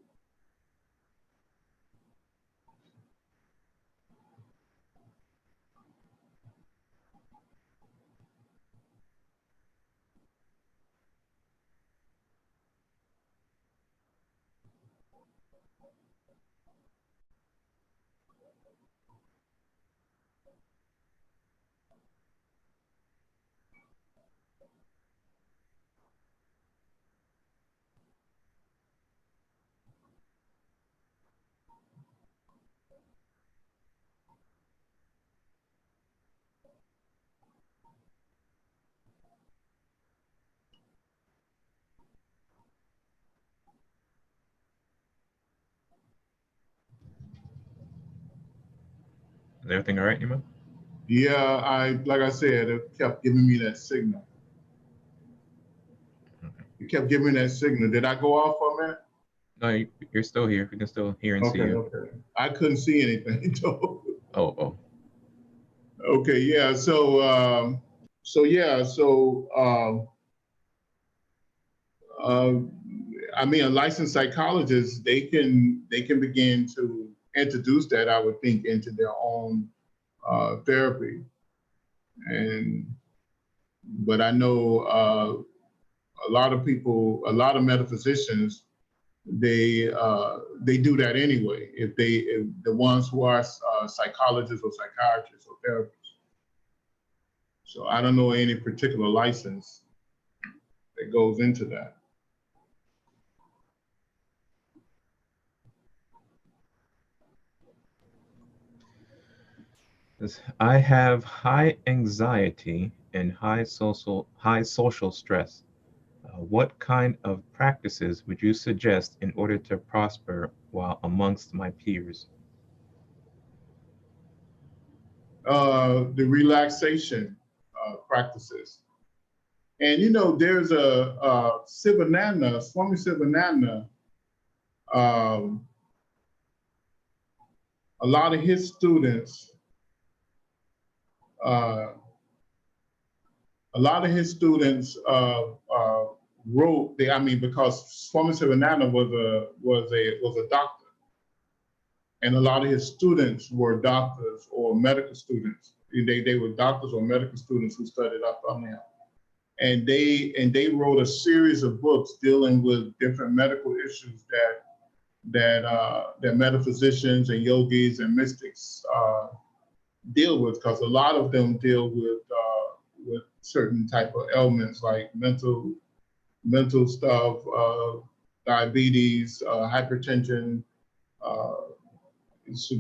Is everything all right, Nima? Yeah, like I said, it kept giving me that signal. It kept giving me that signal. Did I go off for a minute? No, you're still here. We can still hear and see you. Okay. I couldn't see anything though. Oh. Okay, yeah. I mean, a licensed psychologist, they can begin to introduce that, I would think, into their own therapy. But I know a lot of people, a lot of metaphysicians, they do that anyway. If the ones who are psychologists or psychiatrists or therapists. So I don't know any particular license that goes into that. I have high anxiety and high social stress. What kind of practices would you suggest in order to prosper while amongst my peers? The relaxation practices. And there's Sivananda, Swami Sivananda, a lot of his students, wrote. Because Swami Sivananda was a doctor, and a lot of his students were doctors or medical students. They were doctors or medical students who studied up on him, and they wrote a series of books dealing with different medical issues that metaphysicians and yogis and mystics deal with, because a lot of them deal with certain type of ailments like mental stuff, diabetes, hypertension,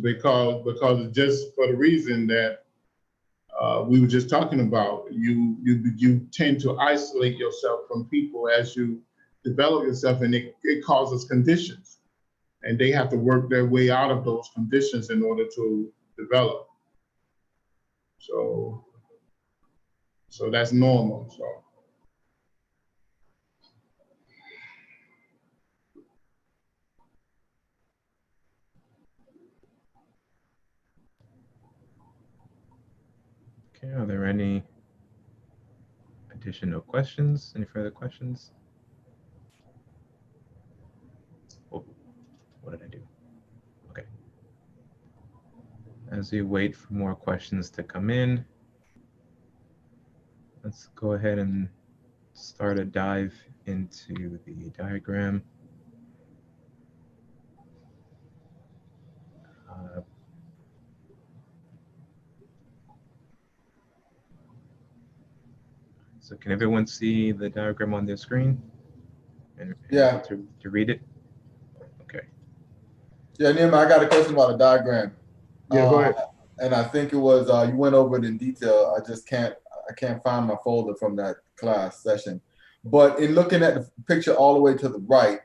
because just for the reason that we were just talking about, you tend to isolate yourself from people as you develop yourself, and it causes conditions, and they have to work their way out of those conditions in order to develop. So that's normal. So. Okay, are there any additional questions? Any further questions? Oh, what did I do? Okay. As we wait for more questions to come in, let's go ahead and start a dive into the diagram. So can everyone see the diagram on their screen? And Yeah. to read it? Okay. Yeah, Nima, I got a question about the diagram. Yeah, go ahead. And I think it was you went over it in detail. I can't find my folder from that class session. But in looking at the picture all the way to the right,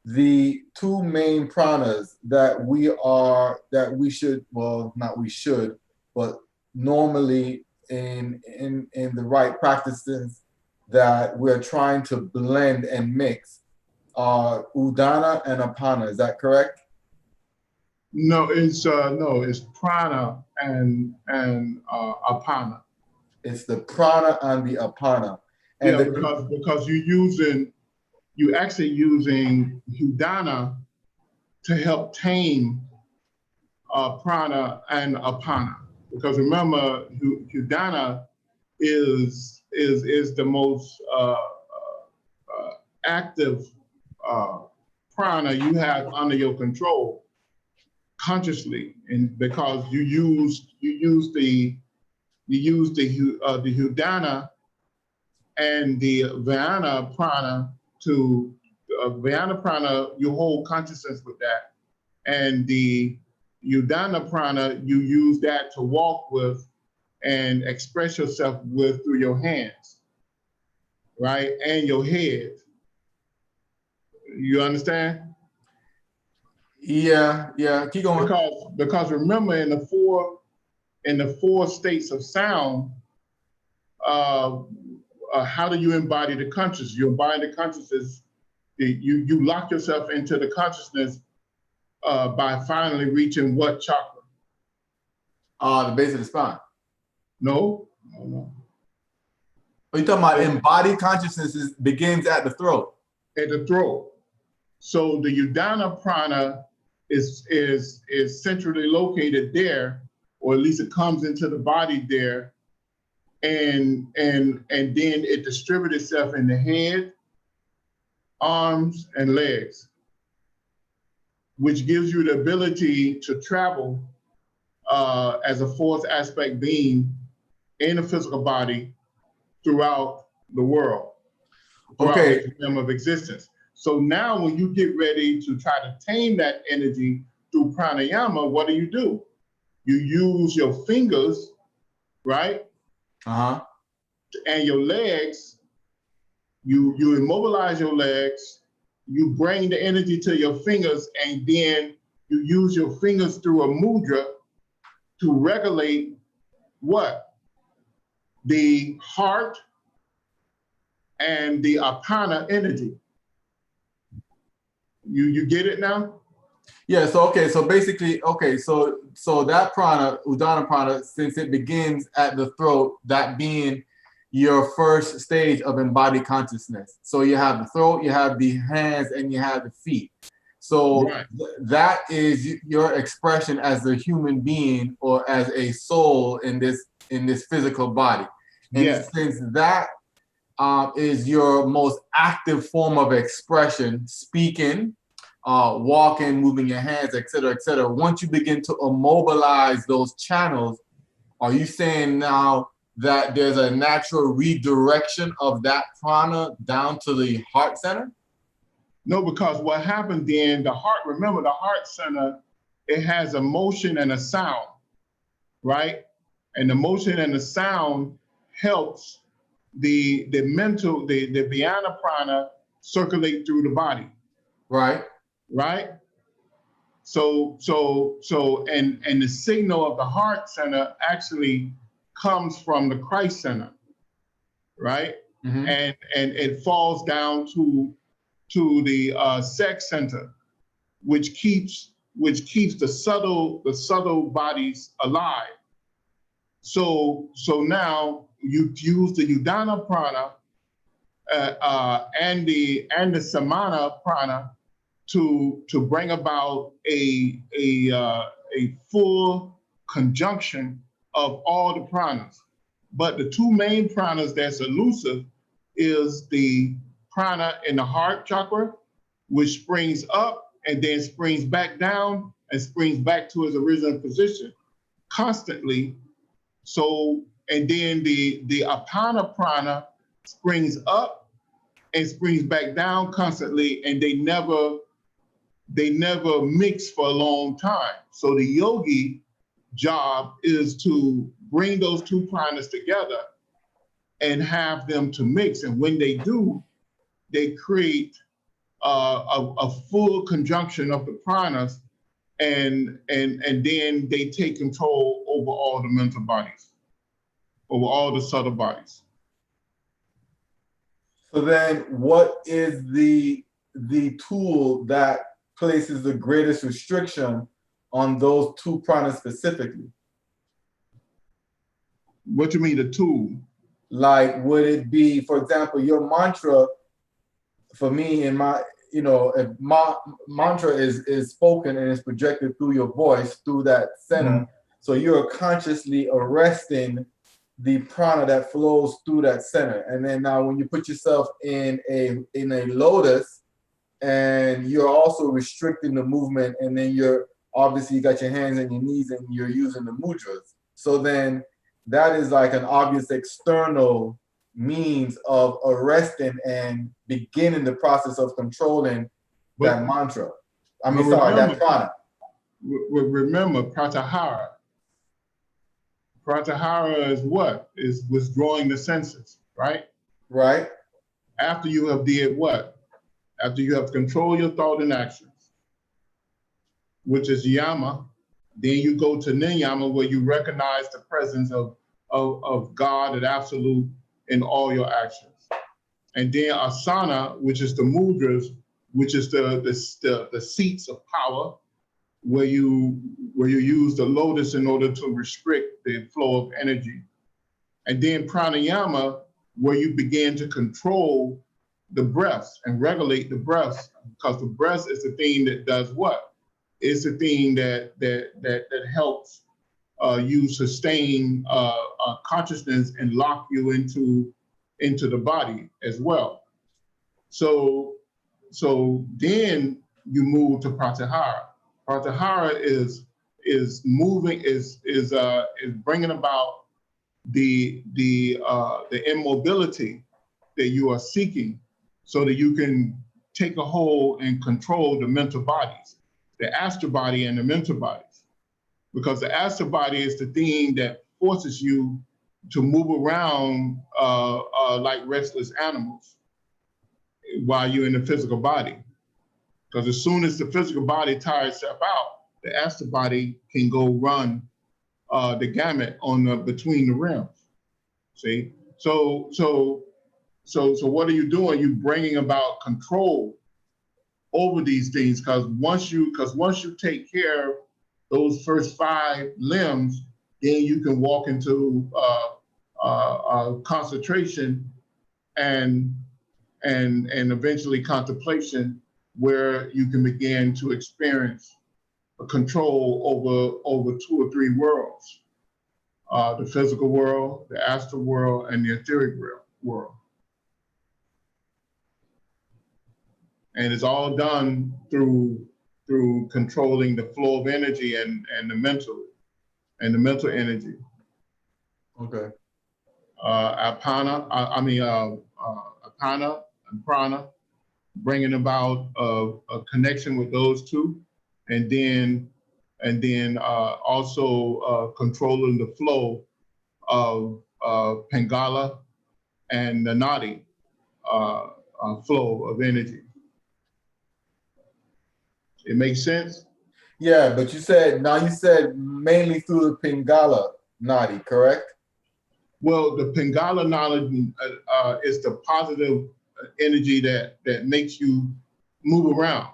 the two main pranas that we should, well, not we should, but normally in the right practices that we're trying to blend and mix are Udana and Apana. Is that correct? No, it's prana and apana. It's the prana and the apana. And Yeah, because you actually using Udana to help tame prana and apana. Because remember, Udana is the most active prana you have under your control consciously, and because you use the Udana and the Vyana prana to Vyana prana, you hold consciousness with that, and the Udana prana, you use that to walk with and express yourself with through your hands, right, and your head. You understand? yeah, keep going. Because remember, in the four states of sound, how do you embody the consciousness? You embody the consciousness. You lock yourself into the consciousness by finally reaching what chakra? The base of the spine. No. Are you talking about embodied consciousness begins at the throat? At the throat. So the Udana prana is centrally located there, or at least it comes into the body there, and then it distributes itself in the head, arms, and legs, which gives you the ability to travel as a fourth aspect being in a physical body throughout the world, throughout the kingdom of existence. So now when you get ready to try to tame that energy through pranayama, what do? You use your fingers, right? Uh-huh. And your legs, you immobilize your legs, you bring the energy to your fingers, and then you use your fingers through a mudra to regulate what? The heart and the apana energy. You get it now? Yeah, so basically, so that prana, Udana prana, since it begins at the throat, that being your first stage of embodied consciousness. So you have the throat, you have the hands, and you have the feet. So that is your expression as a human being or as a soul in this physical body. And since that is your most active form of expression, speaking, walking, moving your hands, et cetera, once you begin to immobilize those channels, are you saying now that there's a natural redirection of that prana down to the heart center? No, because what happened then, the heart, remember the heart center, it has a motion and a sound, right? And the motion and the sound helps the mental, the Vyana prana circulate through the body. Right. So and the signal of the heart center actually comes from the Christ center, right? Mm-hmm. And it falls down to the sex center, which keeps the subtle bodies alive. So now you use the Udana prana and the Samana prana to bring about a full conjunction of all the pranas. But the two main pranas that's elusive is the prana in the heart chakra, which springs up and then springs back down and springs back to its original position constantly. So, and then the apana prana springs up and springs back down constantly, and they never mix for a long time. So the yogi job is to bring those two pranas together and have them to mix. And when they do, they create a full conjunction of the pranas, and then they take control over all the mental bodies, over all the subtle bodies. So then what is the tool that places the greatest restriction on those two pranas specifically? What do you mean, the tool? Like, would it be, for example, your mantra, for me, in my, you know, if my mantra is spoken and is projected through your voice, through that center, so you're consciously arresting the prana that flows through that center. And then now when you put yourself in a lotus, and you're also restricting the movement, and then you're obviously, you got your hands and your knees and you're using the mudras. So then that is like an obvious external means of arresting and beginning the process of controlling that mantra. I mean, sorry, that prana. Remember, pratyahara. Pratyahara is what? Is withdrawing the senses, right? Right. After you have did what? After you have controlled your thought and actions, which is yama, then you go to niyama, where you recognize the presence of God and absolute in all your actions. And then asana, which is the mudras, which is the seats of power, where you use the lotus in order to restrict the flow of energy. And then pranayama, where you begin to control the breaths and regulate the breaths, because the breath is the thing that does what? It's the thing that helps you sustain consciousness and lock you into the body as well. So then you move to pratyahara. Pratyahara is moving, is bringing about the immobility that you are seeking, so that you can take a hold and control the mental bodies, the astral body and the mental bodies. Because the astral body is the thing that forces you to move around like restless animals while you're in the physical body. Because as soon as the physical body tires itself out, the astral body can go run the gamut on between the realms. See, so what are you doing? You're bringing about control over these things, because once you take care of those first 5 limbs, then you can walk into concentration and eventually contemplation, where you can begin to experience a control over 2 or 3 worlds, the physical world, the astral world, and the etheric world. And it's all done through controlling the flow of energy and the mental energy. Okay. Apana and prana, bringing about a connection with those two, and then also controlling the flow of Pingala and the Nadi flow of energy. It makes sense? Yeah, but you said mainly through the Pingala Nadi, correct? Well, the Pingala Nadi is the positive energy that makes you move around.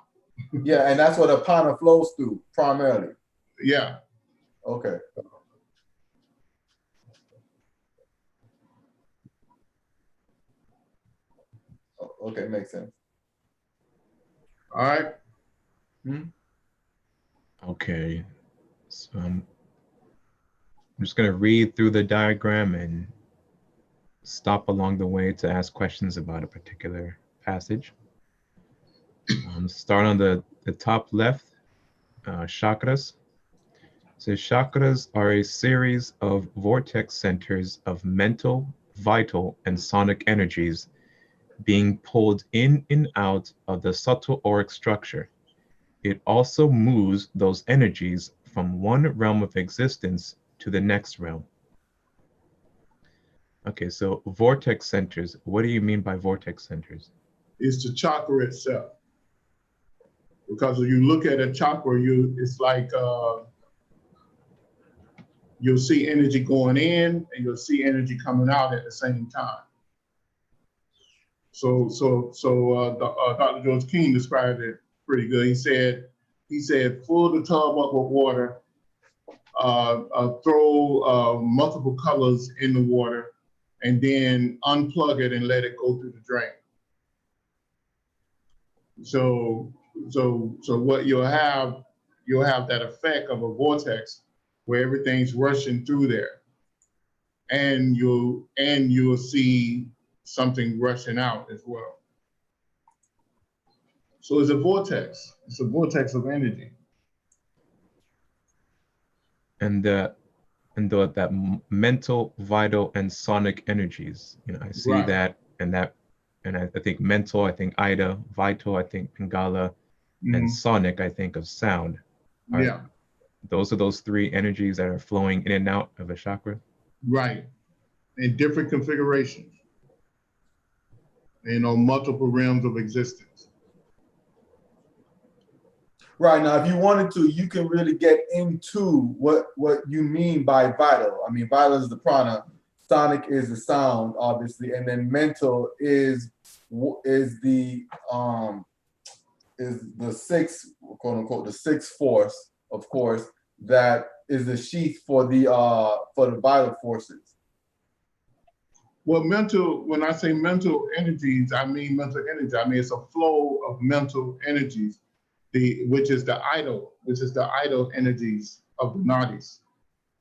Yeah, and that's what Apana flows through primarily. Yeah. Okay. Okay, makes sense. All right. Okay, so I'm just going to read through the diagram and stop along the way to ask questions about a particular passage. Start on the top left, chakras. So chakras are a series of vortex centers of mental, vital, and sonic energies being pulled in and out of the subtle auric structure. It also moves those energies from one realm of existence to the next realm. Okay, so vortex centers. What do you mean by vortex centers? It's the chakra itself. Because when you look at a chakra, it's like you'll see energy going in and you'll see energy coming out at the same time. So Dr. George King described it pretty good. He said, fill the tub up with water, throw multiple colors in the water, and then unplug it and let it go through the drain. So what you'll have that effect of a vortex where everything's rushing through there, and you'll see something rushing out as well. So it's a vortex. It's a vortex of energy. And that mental, vital, and sonic energies. You know, I see Right. that, and I think mental, I think Ida, vital, I think Pingala, and sonic, I think of sound. Yeah. Those are those three energies that are flowing in and out of a chakra. Right. In different configurations. And on multiple realms of existence. Right. Now, if you wanted to, you can really get into what you mean by vital. I mean, vital is the prana, sonic is the sound, obviously, and then mental is the sixth, quote unquote, the sixth force, of course, that is the sheath for the vital forces. Well, when I say mental energies, I mean mental energy. I mean, it's a flow of mental energies, which is the idle energies of the nadis.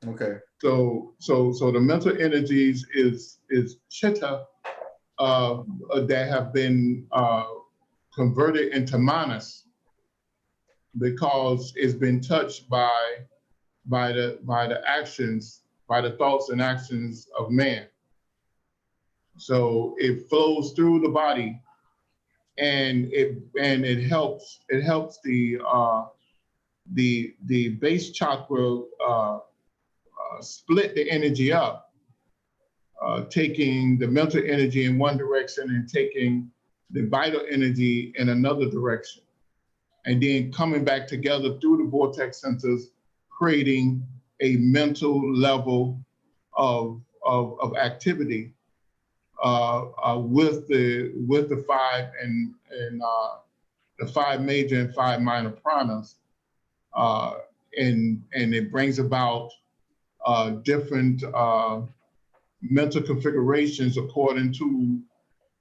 Okay. So the mental energies is chitta that have been converted into manas because it's been touched by the actions, by the thoughts and actions of man. So it flows through the body, and it helps the base chakra split the energy up, taking the mental energy in one direction and taking the vital energy in another direction, and then coming back together through the vortex centers, creating a mental level of activity with the five and the five major and five minor pranas, and it brings about different mental configurations according to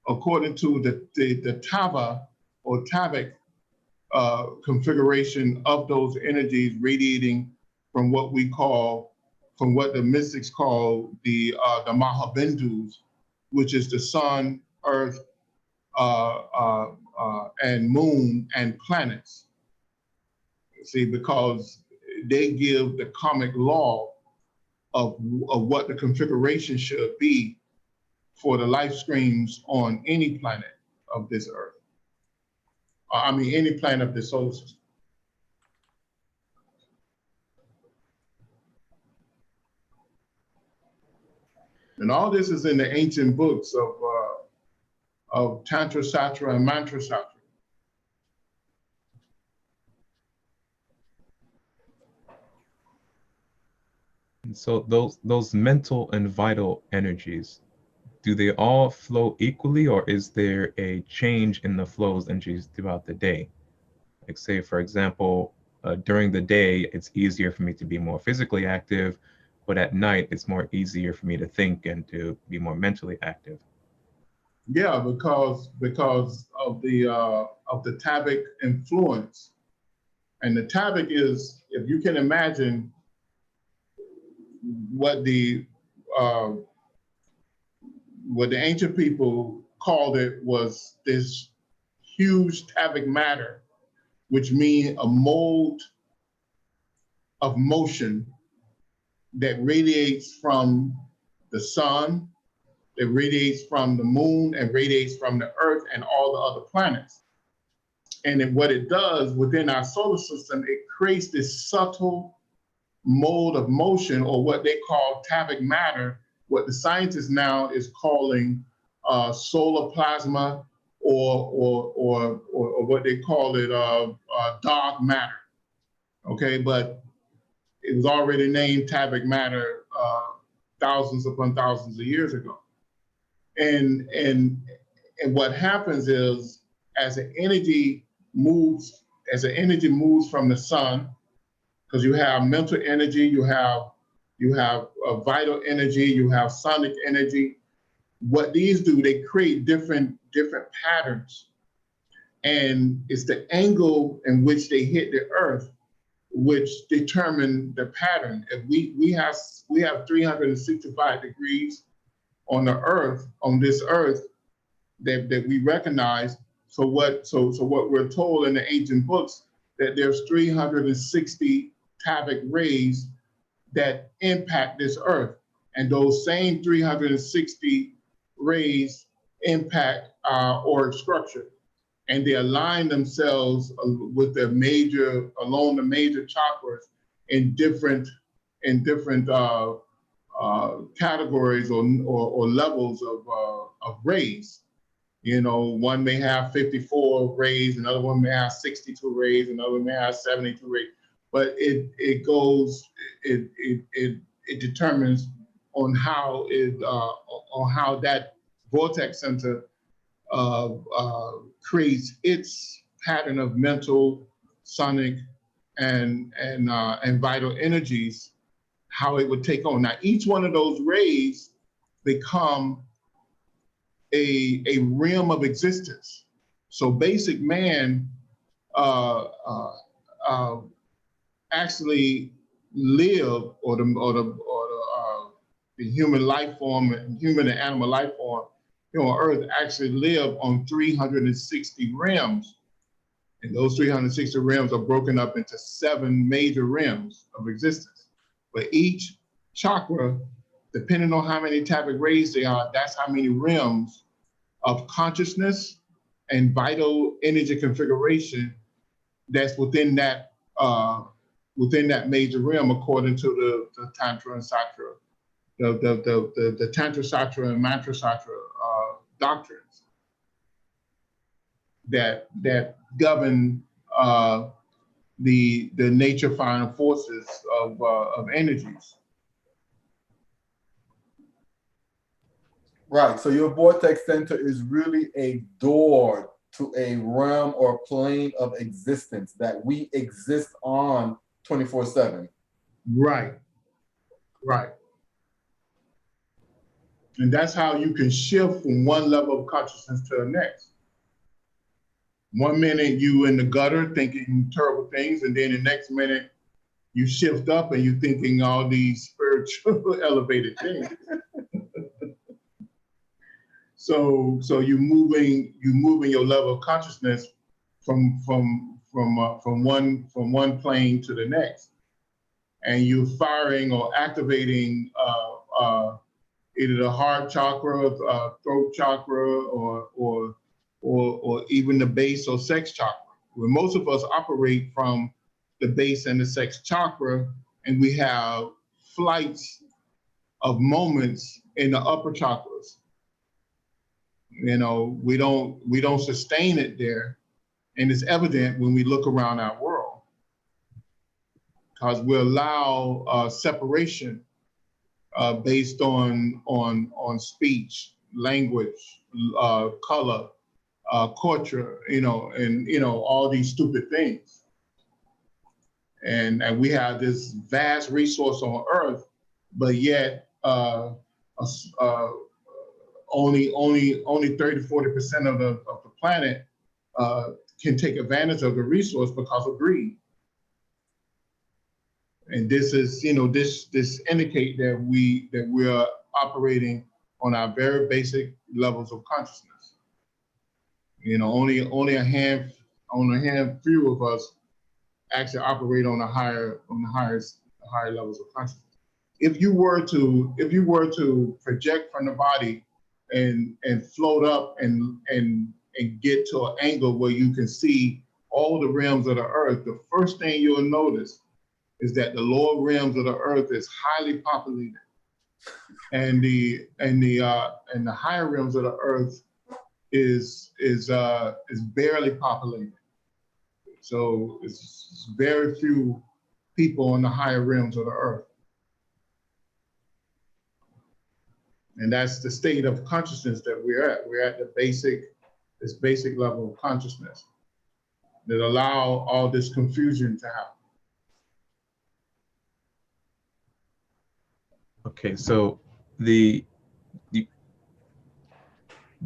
the tava or tavic configuration of those energies radiating from what the mystics call the Mahabindus, which is the sun, earth, and moon and planets. See, because they give the karmic law of what the configuration should be for the life streams on any planet of this earth. I mean, any planet of the solar system. And all this is in the ancient books of Tantra Shastra and Mantra Shastra. And so those mental and vital energies, do they all flow equally, or is there a change in the flows energies throughout the day? Like, say, for example, during the day, it's easier for me to be more physically active, but at night, it's more easier for me to think and to be more mentally active. Yeah, because of the tavic influence. And the tavic is, if you can imagine what the what the ancient people called it was this huge tabic matter, which means a mode of motion that radiates from the sun, that radiates from the moon, and radiates from the earth and all the other planets. And then what it does within our solar system, it creates this subtle mode of motion, or what they call tabic matter, what the scientists now is calling solar plasma, or what they call it dark matter. Okay, but it was already named tabic matter thousands upon thousands of years ago. And what happens is, as the energy moves from the sun, because you have mental energy, you have vital energy, you have sonic energy. What these do, they create different patterns, and it's the angle in which they hit the earth which determine the pattern. If we have 365 degrees on the earth, on this earth that we recognize. So what we're told in the ancient books, that there's 360 tabic rays that impact this earth, and those same 360 rays impact our auric structure, and they align themselves with along the major chakras in different categories or levels of rays. You know, one may have 54 rays, another one may have 62 rays, another one may have 72 rays. But it determines on how that vortex center creates its pattern of mental, sonic, and vital energies, how it would take on. Now, each one of those rays become a realm of existence. So basic man actually live, or the human life form, human and animal life form, on Earth actually live on 360 realms. And those 360 realms are broken up into 7 major realms of existence. But each chakra, depending on how many tabic rays they are, that's how many realms of consciousness and vital energy configuration that's within that major realm, according to the Tantra and Satra, the Tantra Satra and Mantra Satra doctrines that govern the nature final forces of energies. Right, so your vortex center is really a door to a realm or plane of existence that we exist on 24/7. Right. And that's how you can shift from one level of consciousness to the next. One minute you in the gutter thinking terrible things, and then the next minute you shift up and you're thinking all these spiritual elevated things. So you're moving your level of consciousness from one plane to the next, and you're firing or activating either the heart chakra, throat chakra, or even the base or sex chakra. Where most of us operate from the base and the sex chakra, and we have flights of moments in the upper chakras. You know, we don't sustain it there, and it's evident when we look around our world, because we allow separation based on speech, language, color, culture, and all these stupid things. And we have this vast resource on Earth, but yet only 30-40% of the planet can take advantage of the resource because of greed. And this is, this indicate that we are operating on our very basic levels of consciousness. You know, only a few of us actually operate on the higher levels of consciousness. If you were to project from the body and float up and get to an angle where you can see all the realms of the earth, the first thing you'll notice is that the lower realms of the earth is highly populated, and the higher realms of the earth is barely populated. So it's very few people on the higher realms of the earth. And that's the state of consciousness that we're at. We're at this basic level of consciousness that allow all this confusion to happen. Okay, so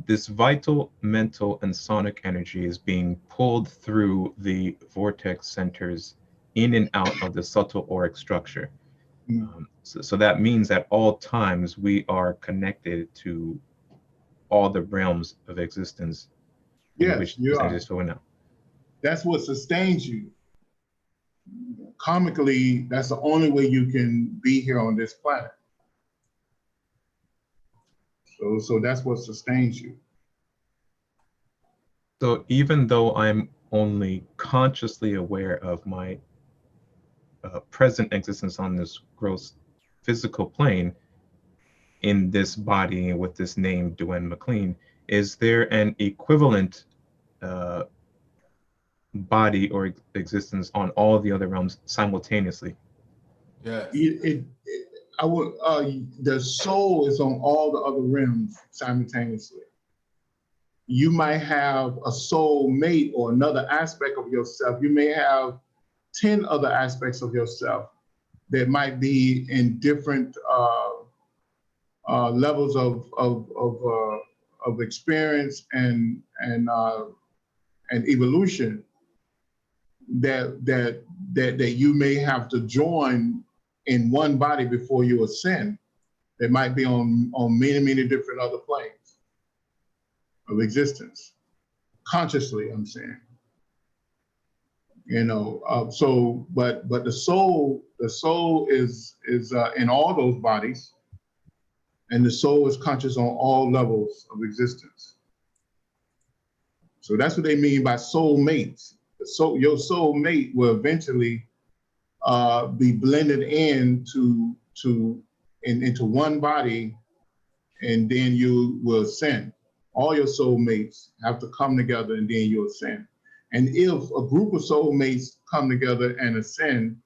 this vital, mental, and sonic energy is being pulled through the vortex centers in and out of the subtle auric structure. So that means at all times we are connected to all the realms of existence. Yes, you are. Now. That's what sustains you. Karmically, that's the only way you can be here on this planet. So that's what sustains you. So even though I'm only consciously aware of my present existence on this gross physical plane in this body with this name, Dwayne McLean, is there an equivalent body or existence on all the other realms simultaneously? Yeah. The soul is on all the other realms simultaneously. You might have a soul mate or another aspect of yourself. You may have 10 other aspects of yourself that might be in different levels of experience and evolution that you may have to join in one body before you ascend. They might be on many different other planes of existence, consciously, I'm saying. You know, but the soul is in all those bodies, and the soul is conscious on all levels of existence. So that's what they mean by soul mates. Your soul mate will eventually be blended into one body, and then you will ascend. All your soul mates have to come together, and then you ascend. And if a group of soul mates come together and ascend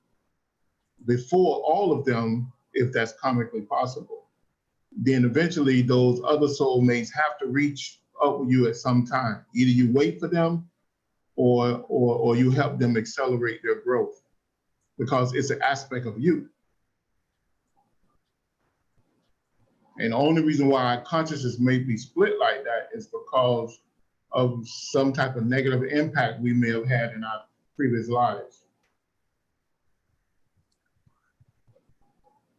before all of them, if that's karmically possible, then eventually those other soul mates have to reach up with you at some time. Either you wait for them or you help them accelerate their growth, because it's an aspect of you. And the only reason why consciousness may be split like that is because of some type of negative impact we may have had in our previous lives.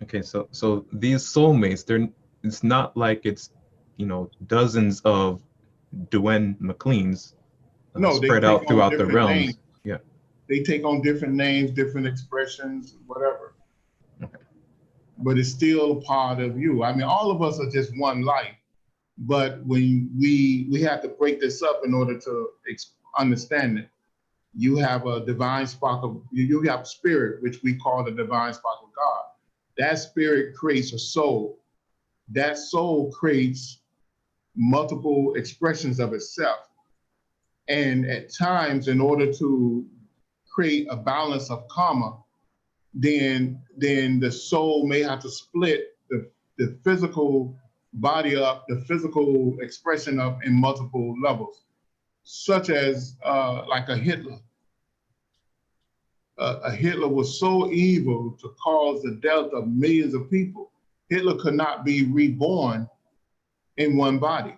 Okay, so these soulmates, it's not like it's, you know, dozens of Dwayne McLeans spread out throughout the realms. Names. Yeah. They take on different names, different expressions, whatever. Okay. But it's still part of you. I mean, all of us are just one life. But when we have to break this up in order to understand it. You have a divine spark of, you have spirit, which we call the divine spark of God. That spirit creates a soul. That soul creates multiple expressions of itself. And at times, in order to create a balance of karma, then the soul may have to split the physical body up, the physical expression up in multiple levels, such as like a Hitler. A Hitler was so evil to cause the death of millions of people. Hitler could not be reborn in one body.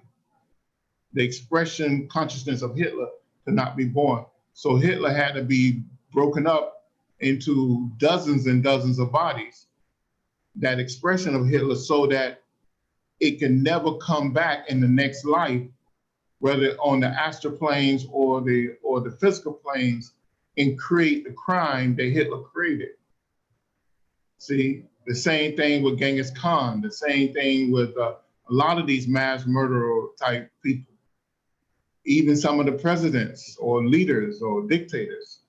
The expression consciousness of Hitler could not be born. So Hitler had to be broken up into dozens and dozens of bodies, that expression of Hitler, so that it can never come back in the next life, whether on the astral planes or the physical planes, and create the crime that Hitler created. See, the same thing with Genghis Khan, the same thing with a lot of these mass murderer type people. Even some of the presidents or leaders or dictators,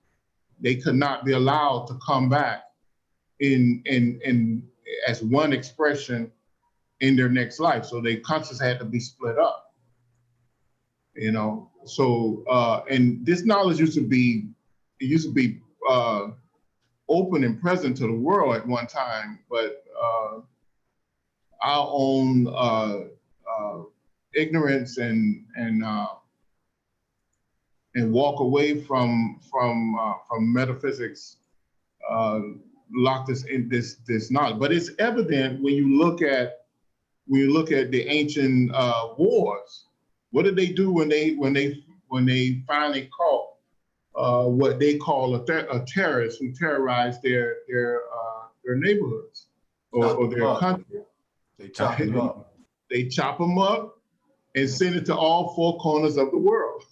they could not be allowed to come back in as one expression in their next life. So their consciousness had to be split up. You know, so and this knowledge used to be open and present to the world at one time, but our own ignorance and walk away from metaphysics locked us in this knowledge. But it's evident when you look at the ancient wars. What did they do when they finally caught what they call a terrorist who terrorized their neighborhoods or their country? They chop them up. They chop them up and send it to all four corners of the world,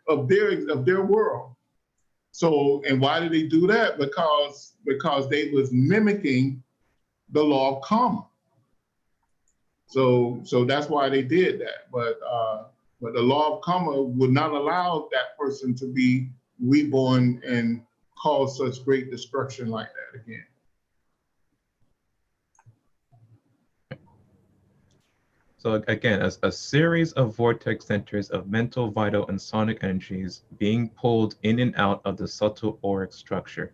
of their world. So, and why did they do that? Because they was mimicking the law of karma. So that's why they did that. But the law of karma would not allow that person to be reborn and cause such great destruction like that again. So again, a series of vortex centers of mental, vital, and sonic energies being pulled in and out of the subtle auric structure.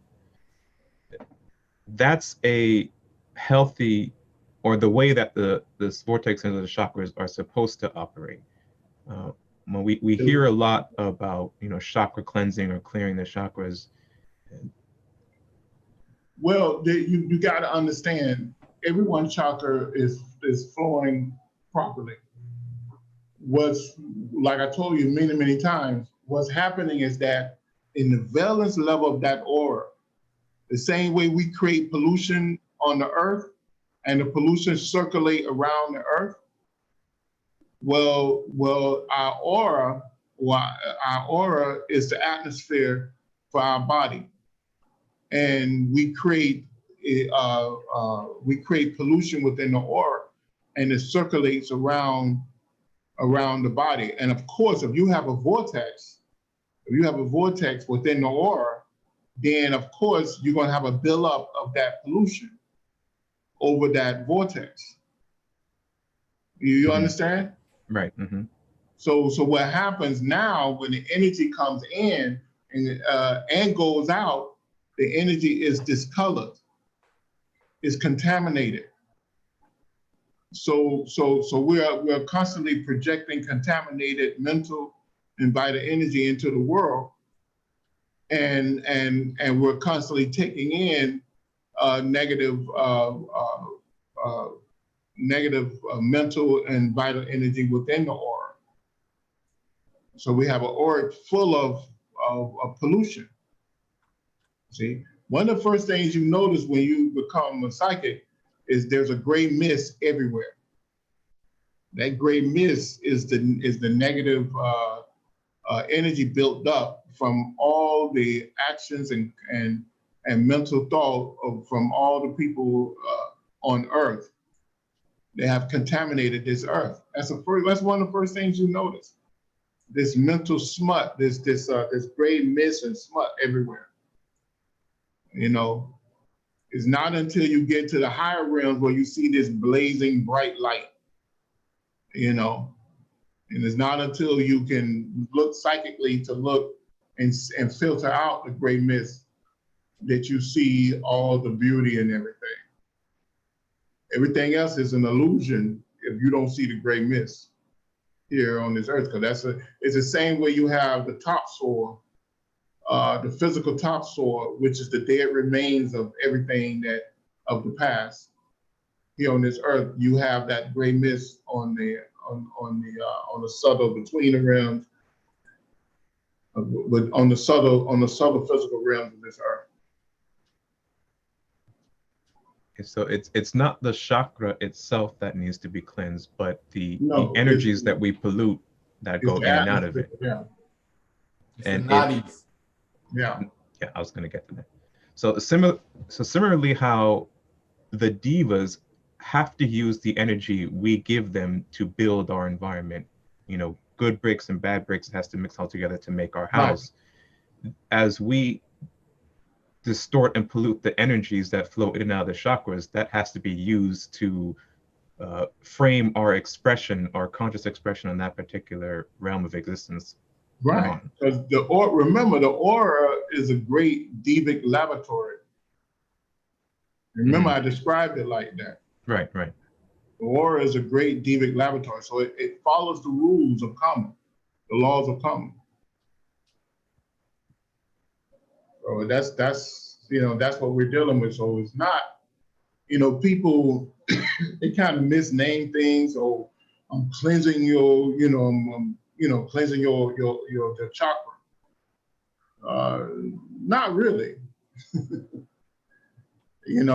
That's a healthy, or the way that this vortex centers of the chakras are supposed to operate. We hear a lot about, you know, chakra cleansing or clearing the chakras. Well, you got to understand, every one chakra is flowing properly. What's, like I told you many times, what's happening is that in the valence level of that aura, the same way we create pollution on the earth and the pollution circulate around the earth, well, our aura is the atmosphere for our body, and we create pollution within the aura, and it circulates around the body. And of course, if you have a vortex within the aura, then of course you're going to have a buildup of that pollution over that vortex. You understand? Right. Mm-hmm. So what happens now when the energy comes in and goes out, the energy is discolored, is contaminated. So we are constantly projecting contaminated mental and vital energy into the world, and we're constantly taking in negative mental and vital energy within the aura. So we have an aura full of pollution. See, one of the first things you notice when you become a psychic is there's a gray mist everywhere. That gray mist is the negative energy built up from all the actions and mental thought from all the people on Earth. They have contaminated this Earth. That's one of the first things you notice. This mental smut, this gray mist and smut everywhere. You know, it's not until you get to the higher realms where you see this blazing bright light, you know, and it's not until you can look psychically to look and filter out the gray mist that you see all the beauty and everything. Everything else is an illusion if you don't see the gray mist here on this earth, because it's the same way you have the topsoil, the physical topsoil, which is the dead remains of everything of the past. Here on this earth, you have that gray mist on the subtle, between the realms, but on the subtle physical realms of this earth. So it's not the chakra itself that needs to be cleansed, but the No, energies that we pollute that it's go the in and out of it. atmosphere. Yeah, It's the And nadis. yeah. yeah, I was gonna get to that. So similarly, how the divas have to use the energy we give them to build our environment. You know, good bricks and bad bricks has to mix all together to make our Right. house. As we distort and pollute the energies that flow in and out of the chakras, that has to be used to frame our expression, our conscious expression on that particular realm of existence. Right. Because remember, the aura is a great devic laboratory. Remember, I described it like that. Right, right. The aura is a great devic laboratory. So it follows the rules of karma, the laws of karma. So that's what we're dealing with. So it's not, people they kind of misname things. Or I'm cleansing your, cleansing your chakra. Not really. You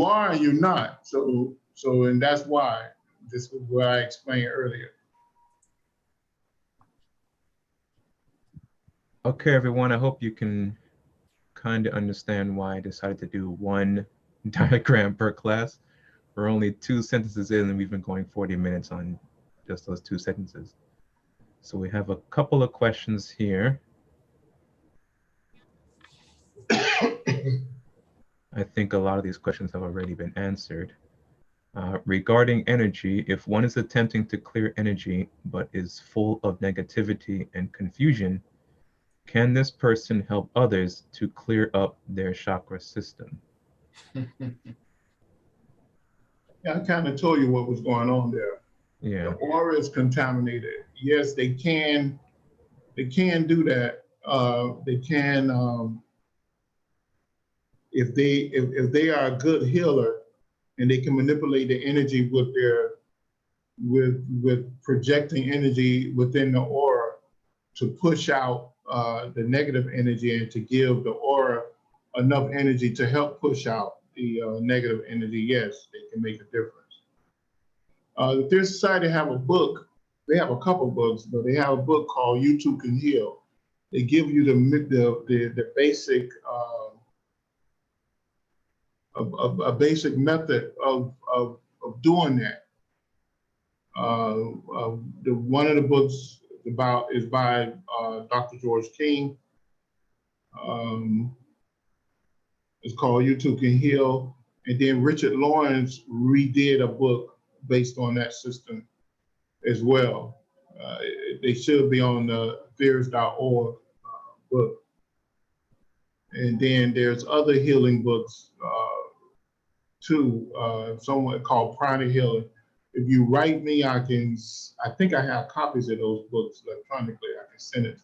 are and you're not. So and that's why this was what I explained earlier. Okay, everyone, I hope you can kind of understand why I decided to do one diagram per class. We're only 2 sentences in and we've been going 40 minutes on just those 2 sentences. So we have a couple of questions here. I think a lot of these questions have already been answered. Regarding energy, if one is attempting to clear energy but is full of negativity and confusion, can this person help others to clear up their chakra system? Yeah, I kind of told you what was going on there. Yeah. The aura is contaminated. Yes, they can do that. They can, if they are a good healer and they can manipulate the energy with projecting energy within the aura to push out the negative energy and to give the aura enough energy to help push out the negative energy, yes, they can make a difference. If their society have a book, they have a couple books, but they have a book called You Too Can Heal. They give you the basic a basic method of doing that. One of the books is by Dr. George King. It's called You Too Can Heal. And then Richard Lawrence redid a book based on that system as well. They should be on the fears.org book. And then there's other healing books too, someone called Prana Healing. If you write me, I think I have copies of those books electronically. I can send it to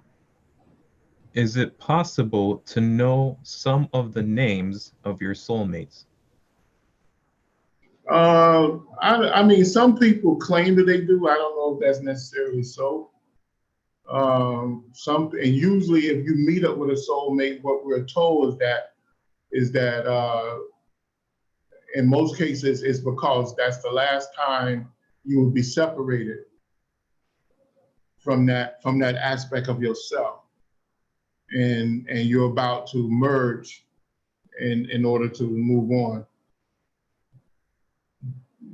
you. Is it possible to know some of the names of your soulmates? I mean, some people claim that they do. I don't know if that's necessarily so. And usually if you meet up with a soulmate, what we're told is that in most cases it's because that's the last time you will be separated from that aspect of yourself, and you're about to merge in order to move on.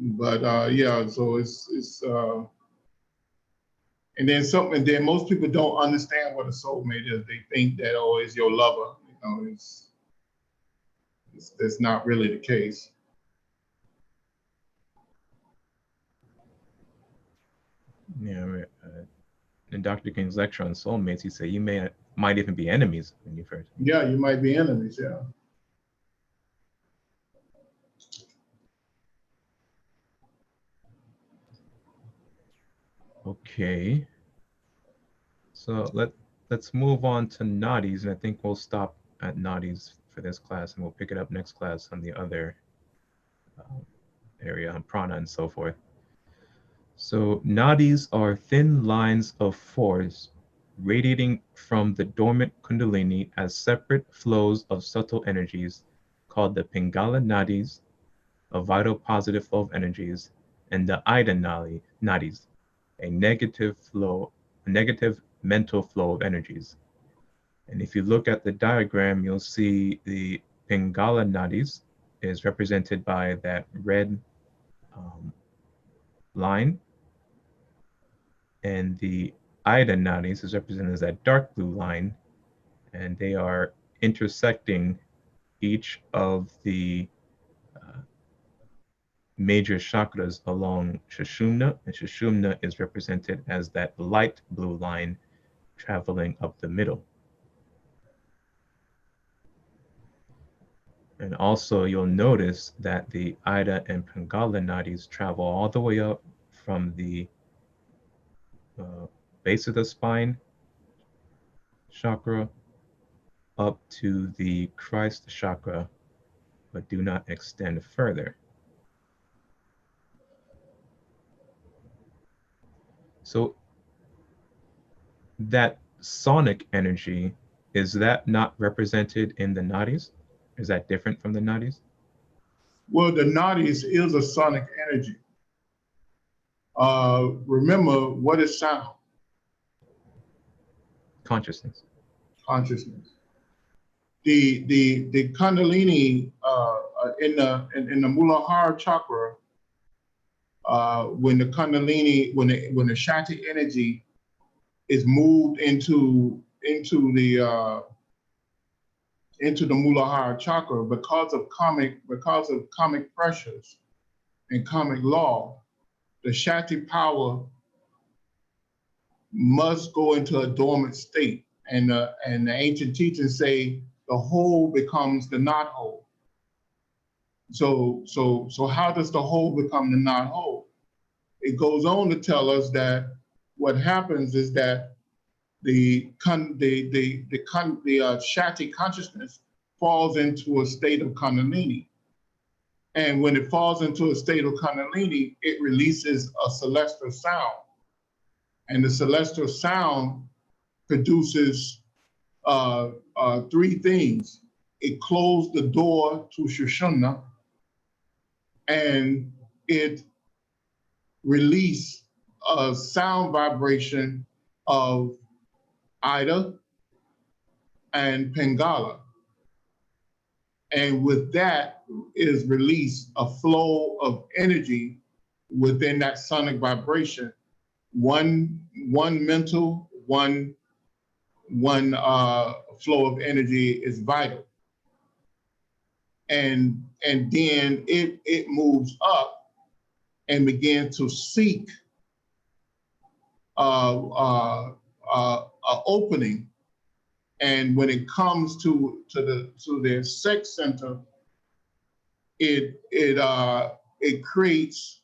But yeah, so it's and then most people don't understand what a soulmate is. They think that, oh, it's your lover. That's not really the case. Yeah, in Dr. King's lecture on soulmates, he said you might even be enemies when you first. Yeah, you might be enemies. Yeah. Okay. So let's move on to nadis, and I think we'll stop at nadis for this class, and we'll pick it up next class on the other area on prana and so forth. So nadis are thin lines of force radiating from the dormant Kundalini as separate flows of subtle energies called the Pingala Nadis, a vital positive flow of energies, and the Ida Nadis, a negative mental flow of energies. And if you look at the diagram, you'll see the Pingala Nadis is represented by that red line, and the Ida Nadis is represented as that dark blue line, and they are intersecting each of the major chakras along Sushumna, and Sushumna is represented as that light blue line traveling up the middle. And also you'll notice that the Ida and Pingala Nadis travel all the way up from the base of the spine chakra up to the Christ chakra, but do not extend further. So that sonic energy, is that not represented in the nadis? Is that different from the nadis? Well, the nadis is a sonic energy. Remember, what is sound? Consciousness. Consciousness. The Kundalini in the Muladhara chakra, when the Kundalini, when the Shakti energy is moved into the Muladhara chakra, because of karmic pressures and karmic law, the Shakti power must go into a dormant state, and the ancient teachings say the whole becomes the not whole. So how does the whole become the not whole? It goes on to tell us that what happens is that the Shakti consciousness falls into a state of Kundalini. And when it falls into a state of Kundalini, it releases a celestial sound. And the celestial sound produces three things. It closed the door to Sushumna, and it released a sound vibration of Ida and Pingala. And with that is released a flow of energy within that sonic vibration. One mental, one flow of energy is vital. And then it moves up and begins to seek an opening. And when it comes to their sex center, it creates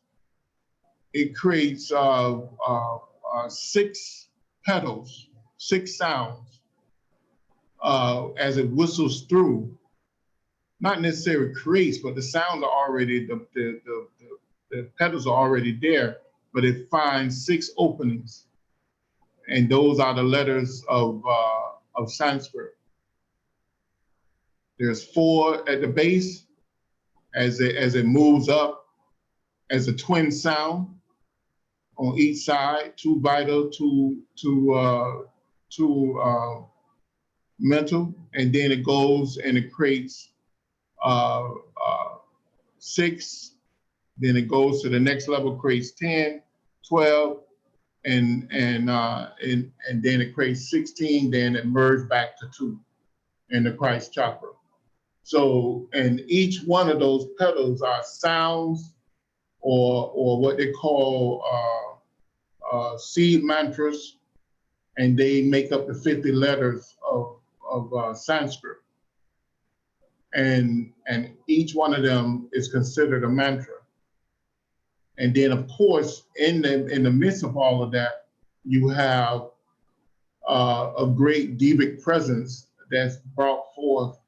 six petals, six sounds as it whistles through. Not necessarily creates, but the sounds are already, the petals are already there, but it finds six openings. And those are the letters of Sanskrit. There's four at the base as it moves up as a twin sound on each side, two vital, two mental, and then it goes and it creates six, then it goes to the next level, creates 10, 12, and then it creates 16, then it merges back to 2 in the Christ chakra. So, and each one of those petals are sounds or what they call seed mantras, and they make up the 50 letters of Sanskrit. And each one of them is considered a mantra. And then, of course, in the midst of all of that, you have a great devic presence that's brought forth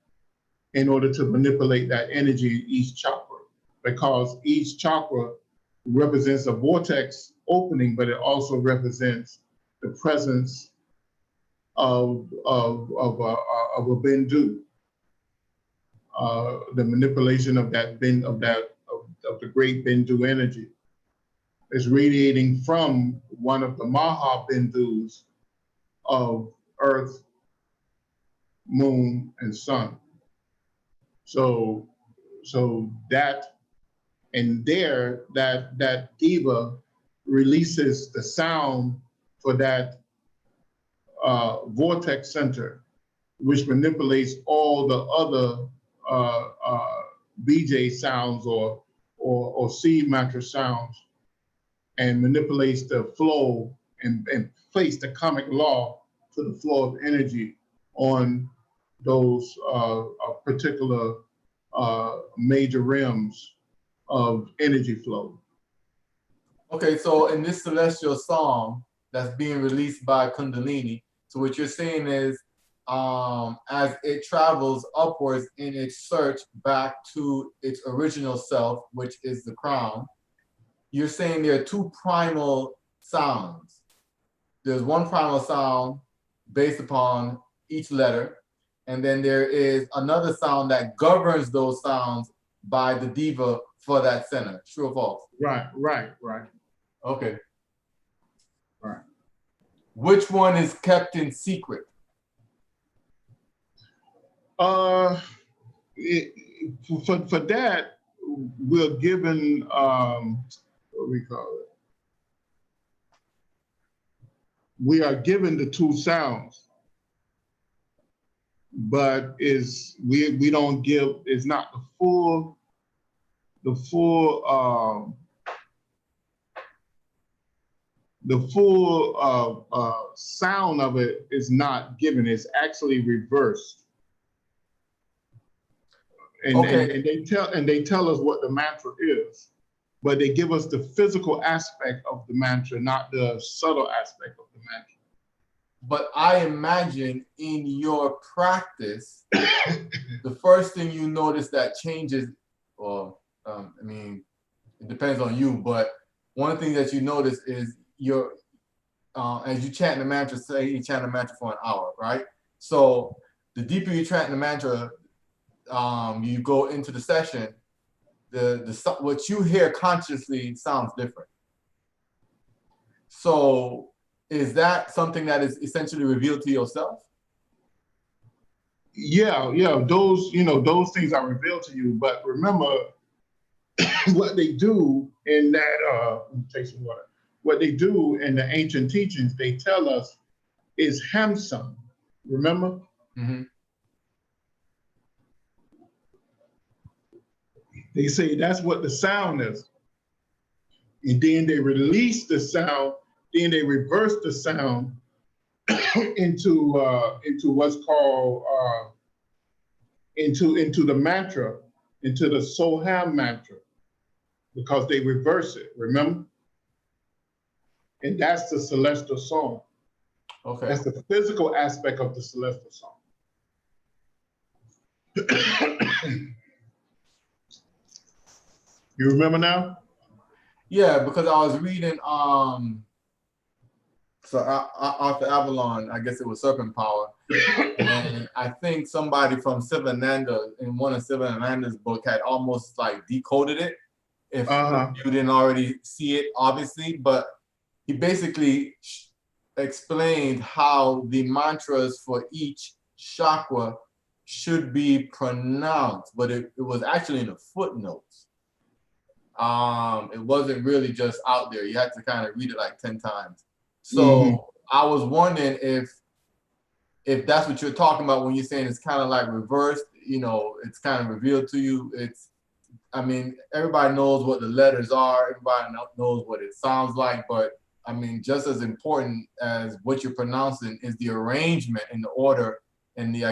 in order to manipulate that energy in each chakra, because each chakra represents a vortex opening, but it also represents the presence of a Bindu. The manipulation of that of the great Bindu energy is radiating from one of the Maha Bindus of Earth, Moon, and Sun. So that and there that diva releases the sound for that vortex center, which manipulates all the other BJ sounds or seed mantra sounds, and manipulates the flow and place the karmic law to the flow of energy on those particular major rims of energy flow. Okay, so in this celestial song that's being released by Kundalini, so what you're saying is, as it travels upwards in its search back to its original self, which is the crown, you're saying there are two primal sounds. There's one primal sound based upon each letter, and then there is another sound that governs those sounds by the diva for that center. True or false? Right. Okay. Right. Which one is kept in secret? For that, we're given what we call it. We are given the two sounds, but we don't give, it's not the full sound of it is not given. It's actually reversed. And, okay. and they tell us what the mantra is, but they give us the physical aspect of the mantra, not the subtle aspect of the mantra. But I imagine in your practice, the first thing you notice that changes, well, I mean, it depends on you, but one thing that you notice is your, as you chant the mantra, say you chant the mantra for an hour, right? So the deeper you chant the mantra, you go into the session, what you hear consciously sounds different. So is that something that is essentially revealed to yourself? Yeah, those things are revealed to you, but remember what they do in that, take some water. What they do in the ancient teachings, they tell us is Hamsam, remember? Mm-hmm. They say that's what the sound is. And then they release the sound, then they reverse the sound into what's called into the mantra, into the Soham mantra, because they reverse it, remember? And that's the celestial song. Okay. That's the physical aspect of the celestial song. You remember now? Yeah, because I was reading, so Arthur Avalon, I guess it was Serpent Power, and I think somebody from Sivananda in one of Sivananda's book had almost like decoded it, if you didn't already see it, obviously, but he basically explained how the mantras for each chakra should be pronounced, but it was actually in the footnotes. It wasn't really just out there. You had to kind of read it like 10 times. So I was wondering if that's what you're talking about when you're saying it's kind of like reversed, it's kind of revealed to you. I mean, everybody knows what the letters are. Everybody knows what it sounds like, but I mean, just as important as what you're pronouncing is the arrangement and the order and the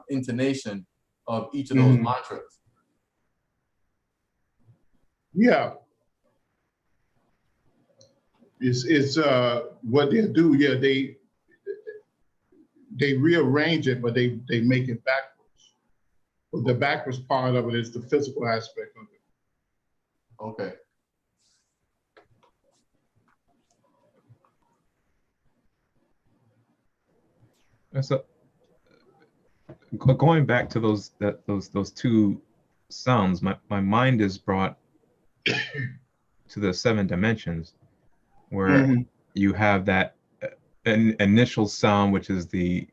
intonation of each of those mantras. Yeah. It's what they do. Yeah, they rearrange it, but they make it backwards. But the backwards part of it is the physical aspect of it. Okay. So going back to those two sounds, my mind is brought to the 7 dimensions, where Mhm. you have that an initial sound, which is the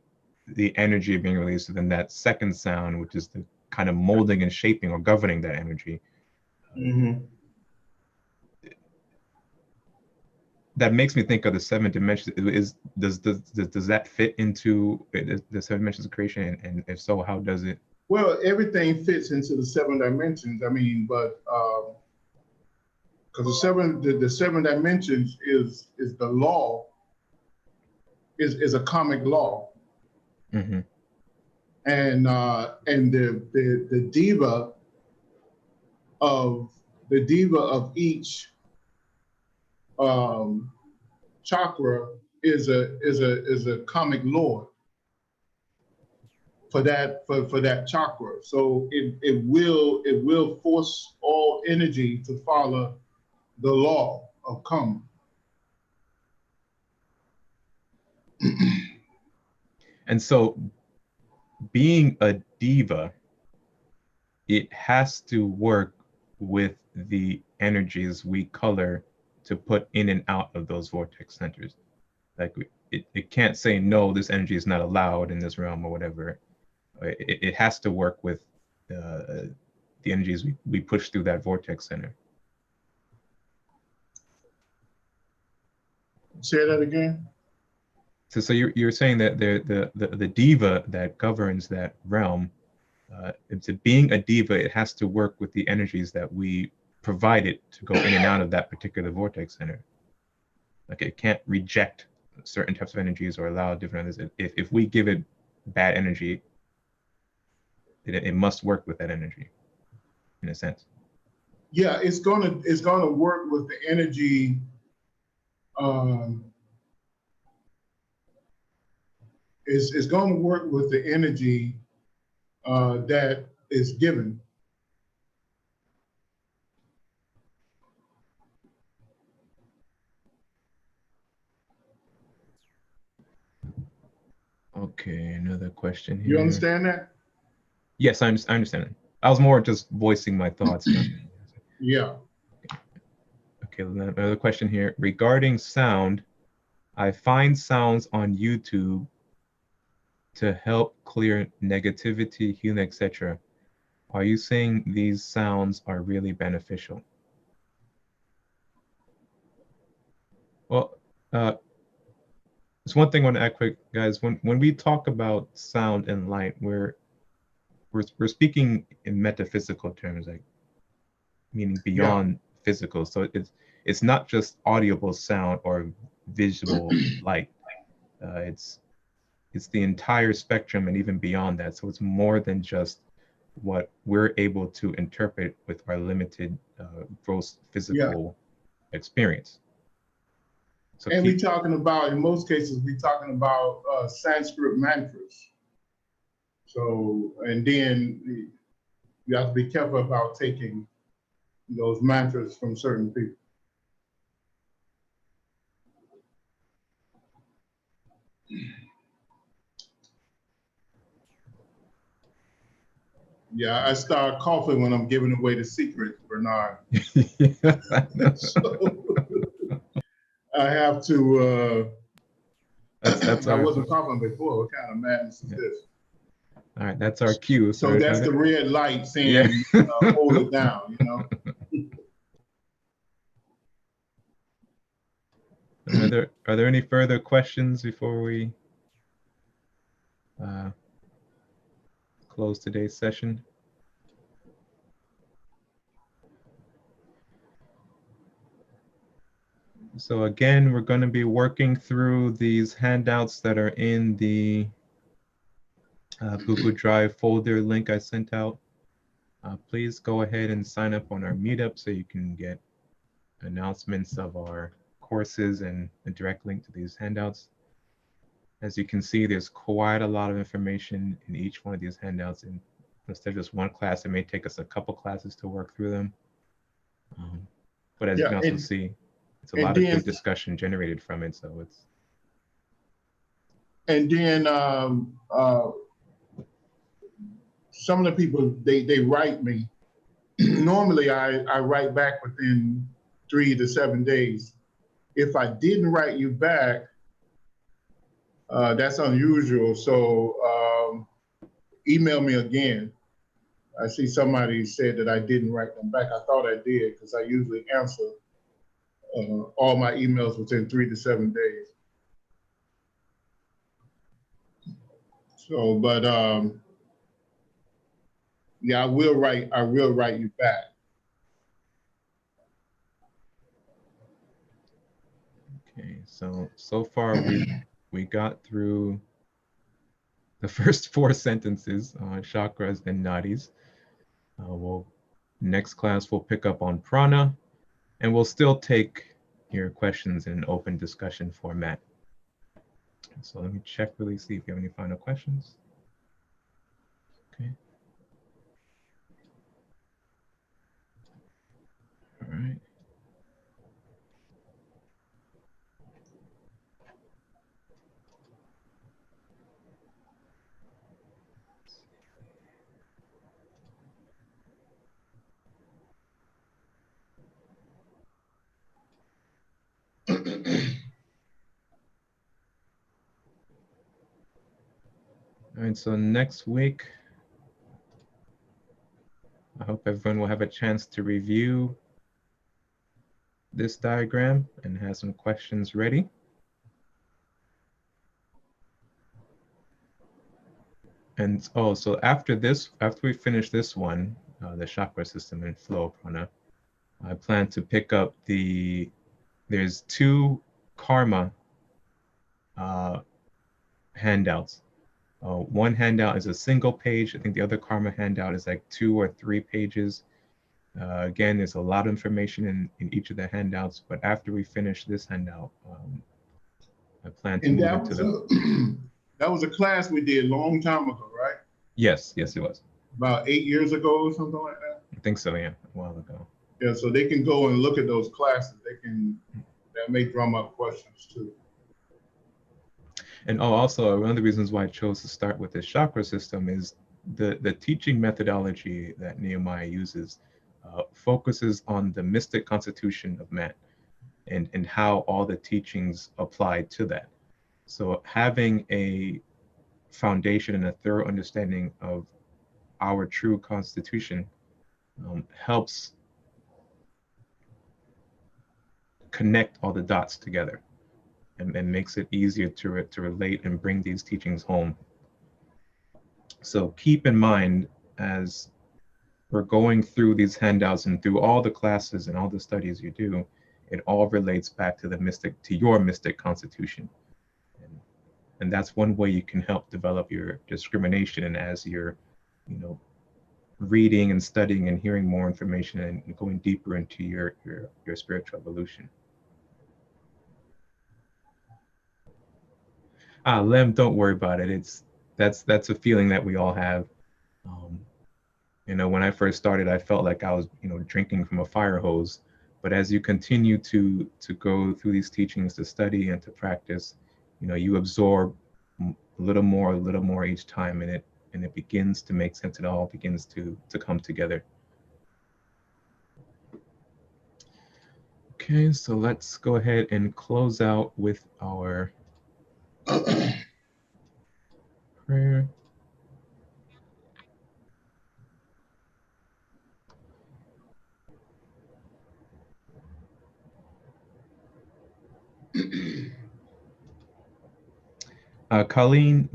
energy being released, and then that second sound, which is the kind of molding and shaping or governing that energy. Mhm. That makes me think of the 7 dimensions. Does that fit into the 7 dimensions of creation? And if so, how does it? Well, everything fits into the 7 dimensions. I mean, but because the 7 dimensions is the law, is a karmic law, Mm-hmm. and the diva of each chakra is a karmic lord for that chakra. So it will force all energy to follow the law of karma. And so, being a diva, it has to work with the energies we color to put in and out of those vortex centers. Like it can't say, no, this energy is not allowed in this realm or whatever. It has to work with the energies we push through that vortex center. Say that again. So you're saying that the diva that governs that realm, it's being a diva, it has to work with the energies that we provide it to go in and out of that particular vortex center. Like it can't reject certain types of energies or allow different others. If we give it bad energy, it must work with that energy, in a sense. Yeah, it's gonna work with the energy. It's going to work with the energy that is given. Okay, another question here. You understand that? Yes, I understand it. I was more just voicing my thoughts. Yeah. Okay, another question here. Regarding sound, I find sounds on YouTube to help clear negativity, healing, etc. Are you saying these sounds are really beneficial? Well, it's one thing I want to add quick, guys. When we talk about sound and light, we're speaking in metaphysical terms, like meaning beyond physical. So it's not just audible sound or visual light. It's the entire spectrum and even beyond that. So it's more than just what we're able to interpret with our limited gross physical experience. So And we're talking about, in most cases, we're talking about Sanskrit mantras. So, and then you have to be careful about taking those mantras from certain people. Yeah, I start coughing when I'm giving away the secret, Bernard. So I have to. I wasn't coughing before. What kind of madness is this? All right, that's our cue. So that's the red light saying, hold it down, you know? Are there any further questions before we close today's session? So again, we're going to be working through these handouts that are in the Google Drive folder link I sent out. Please go ahead and sign up on our meetup so you can get announcements of our courses and a direct link to these handouts. As you can see, there's quite a lot of information in each one of these handouts. And instead of just one class, it may take us a couple classes to work through them. But as you can also see, it's a lot of good discussion generated from it. So And then some of the people, they write me. Normally, I write back within 3 to 7 days. If I didn't write you back, that's unusual. So email me again. I see somebody said that I didn't write them back. I thought I did because I usually answer all my emails within 3 to 7 days. So, but yeah, I will write you back. Okay, so far we got through the first 4 sentences on chakras and nadis. Next class we'll pick up on prana, and we'll still take your questions in an open discussion format. So let me check really, see if you have any final questions. Okay. All right. All right, so next week, I hope everyone will have a chance to review this diagram and have some questions ready. And oh, so after we finish this one, the chakra system and flow prana, I plan to pick up there's 2 karma handouts. One handout is a single page. I think the other karma handout is like 2 or 3 pages. Again, there's a lot of information in each of the handouts, but after we finish this handout, I plan to move into that was a class we did a long time ago, right? Yes, it was. About 8 years ago or something like that? I think so, yeah, a while ago. Yeah, so they can go and look at those classes. That may drum up questions too. And also one of the reasons why I chose to start with this chakra system is the teaching methodology that Nehemiah uses focuses on the mystic constitution of man and how all the teachings apply to that. So having a foundation and a thorough understanding of our true constitution helps connect all the dots together and makes it easier to relate and bring these teachings home. So keep in mind, as we're going through these handouts and through all the classes and all the studies you do, it all relates back to your mystic constitution. And that's one way you can help develop your discrimination. And as you're, reading and studying and hearing more information and going deeper into your spiritual evolution. Lem, don't worry about it. That's a feeling that we all have. When I first started, I felt like I was, drinking from a fire hose. But as you continue to go through these teachings, to study and to practice, you absorb a little more each time, and it begins to make sense. It all begins to come together. Okay, so let's go ahead and close out with our prayer. Colleen,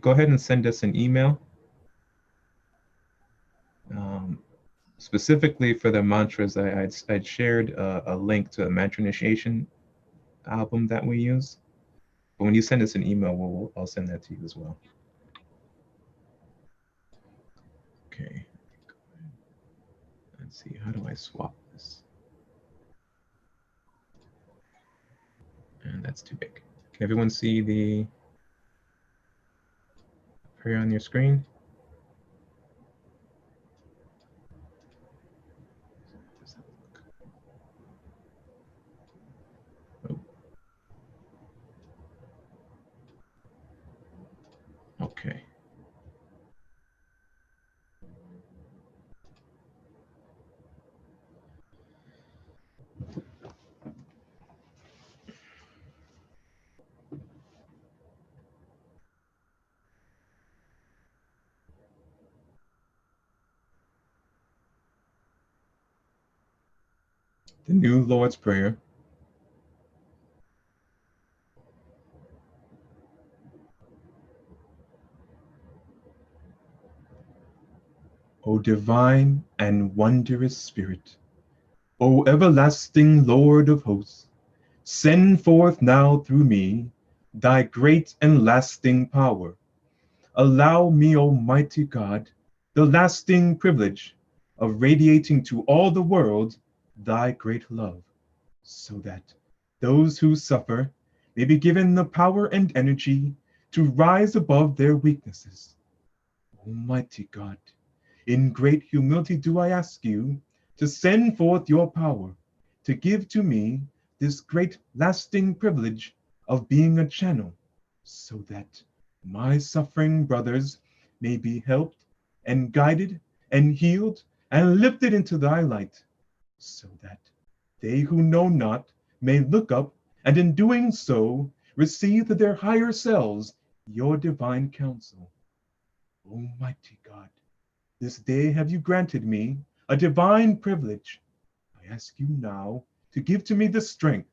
go ahead and send us an email. Specifically for the mantras, I'd shared a link to a mantra initiation album that we use. But when you send us an email, I'll send that to you as well. Okay. Let's see, how do I swap this? And that's too big. Can everyone see the prayer on your screen? The New Lord's Prayer. O divine and wondrous Spirit, O everlasting Lord of hosts, send forth now through me thy great and lasting power. Allow me, Almighty God, the lasting privilege of radiating to all the world thy great love, so that those who suffer may be given the power and energy to rise above their weaknesses. Almighty God, in great humility do I ask you to send forth your power to give to me this great lasting privilege of being a channel, so that my suffering brothers may be helped and guided and healed and lifted into thy light, so that they who know not may look up and in doing so receive to their higher selves your divine counsel. Almighty God, this day have you granted me a divine privilege. I ask you now to give to me the strength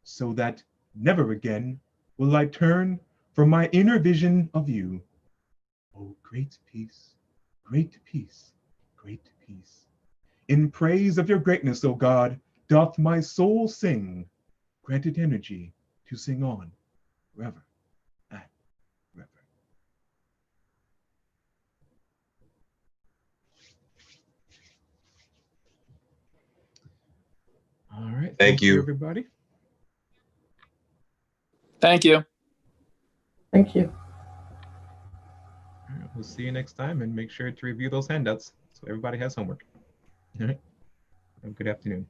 so that never again will I turn from my inner vision of you. Oh, great peace, great peace, great peace. In praise of your greatness, O God, doth my soul sing, granted energy to sing on forever and forever. All right. Thank you. Everybody. Thank you. Thank you. All right, we'll see you next time, and make sure to review those handouts so everybody has homework. All right. Have a good afternoon.